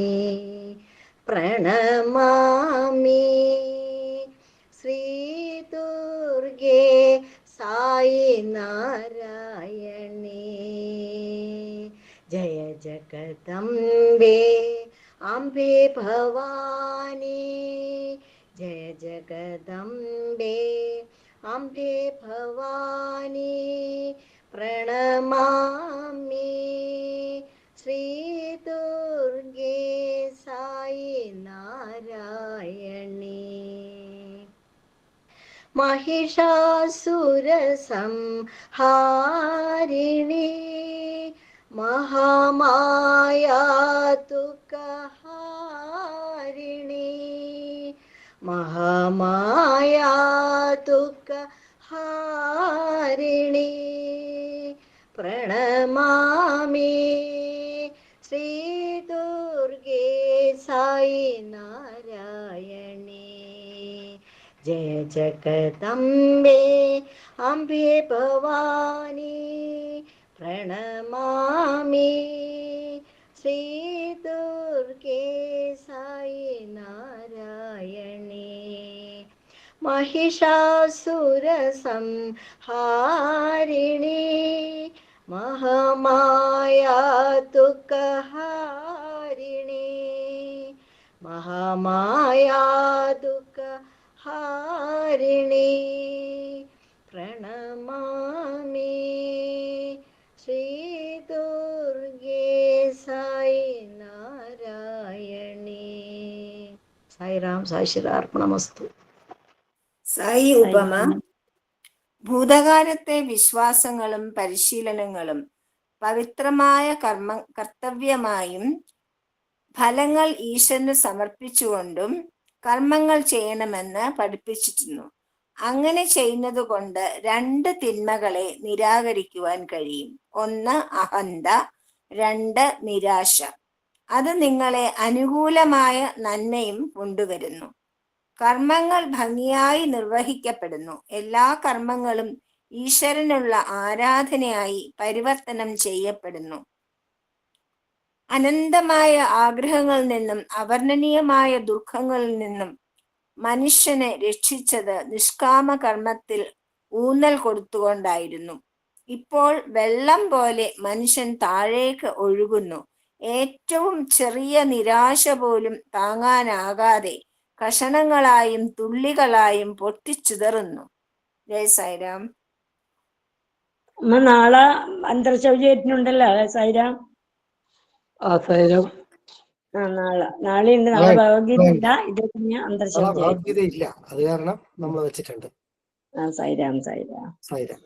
Speaker 3: പ്രണമാമി ശ്രീ ദുർഗേ സായി നാരായണി. जय जगदम्बे अम्बे भवानी, जय जगदम्बे अम्बे भवानी, प्रणमामि श्री दुर्गे साई नारायणी. महिषासुरसंहारिणी, महामाया दुःखहारिणी, महामाया दुःखहारिणी, प्रणमामि श्री दुर्गे साई नारायणी. जय जगदम्बे अम्बे भवानी, प्रणमामि श्री दुर्गे साई नारायणी. महिषासुरसंहारिणी, महामाया दुःखहारिणी, महामाया दुःखहारिणी, प्रणमामि श्री दुर्गे साई नारायणी. साई राम, साई श्री अर्पणमस्तु.
Speaker 1: సాయి ఉపమ ഭൂതകാലത്തെ വിശ്വാസങ്ങളും പരിശീലനങ്ങളും പവിത്രമായ കർത്തവ്യമായും ഫലങ്ങൾ ഈശ്വരന് സമർപ്പിച്ചുകൊണ്ടും കർമ്മങ്ങൾ ചെയ്യണമെന്ന് പഠിപ്പിച്ചിരുന്നു. അങ്ങനെ ചെയ്യുന്നത് കൊണ്ട് 2 തിന്മകളെ നിരാകരിക്കുവാൻ കഴിയും. 1 അഹന്ത, 2 നിരാശ. അത് നിങ്ങളെ അനുകൂലമായ നന്മയും കൊണ്ടുവരുന്നു. കർമ്മങ്ങൾ ഭംഗിയായി നിർവഹിക്കപ്പെടുന്നു. എല്ലാ കർമ്മങ്ങളും ഈശ്വരനുള്ള ആരാധനയായി പരിവർത്തനം ചെയ്യപ്പെടുന്നു. അനന്തമായ ആഗ്രഹങ്ങളിൽ നിന്നും അവർണ്ണനീയമായ ദുഃഖങ്ങളിൽ നിന്നും മനുഷ്യനെ രക്ഷിച്ചത് നിഷ്കാമ കർമ്മത്തിൽ ഊന്നൽ കൊടുത്തുകൊണ്ടായിരുന്നു. ഇപ്പോൾ വെള്ളം പോലെ മനുഷ്യൻ താഴേക്ക് ഒഴുകുന്നു. ഏറ്റവും ചെറിയ നിരാശ പോലും താങ്ങാനാകാതെ കഷണങ്ങളായും തുള്ളികളായും പൊട്ടിച്ചിതറുന്നു. ജയ് സായിരാം.
Speaker 2: അമ്മ നാളെ അന്തർശൗചര്യത്തിനുണ്ടല്ലോ സായിരാം?
Speaker 6: സായിരാം.
Speaker 2: നാളെ ഉണ്ട്. നാളെ ഭഗവത്ഗീത ഇല്ല, ഇത് പിന്നെ
Speaker 6: ഭഗവത്ഗീത ഇല്ല, അത് കാരണം നമ്മൾ വെച്ചിട്ടുണ്ട്.
Speaker 2: സായിരാം സായിരാം
Speaker 6: സായിരാം.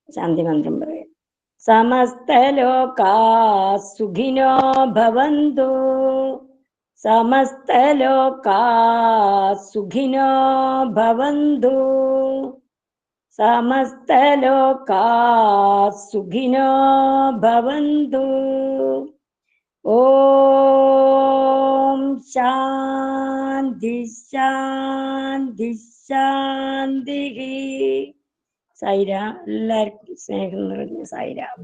Speaker 2: ശാന്തി മന്ത്രം പറയാം. സമസ്തലോകാ സുഖിനോ ഭവന്തു, സമസ്തലോകാ സുഖിനോ ഭവന്തു, സമസ്തലോകാ സുഖിനോ ഭവന്തു. ഓം ശാന്തി ശാന്തി ശാന്തി. സായിരാം. എല്ലാവർക്കും സ്നേഹം നിറഞ്ഞ സായിരാം.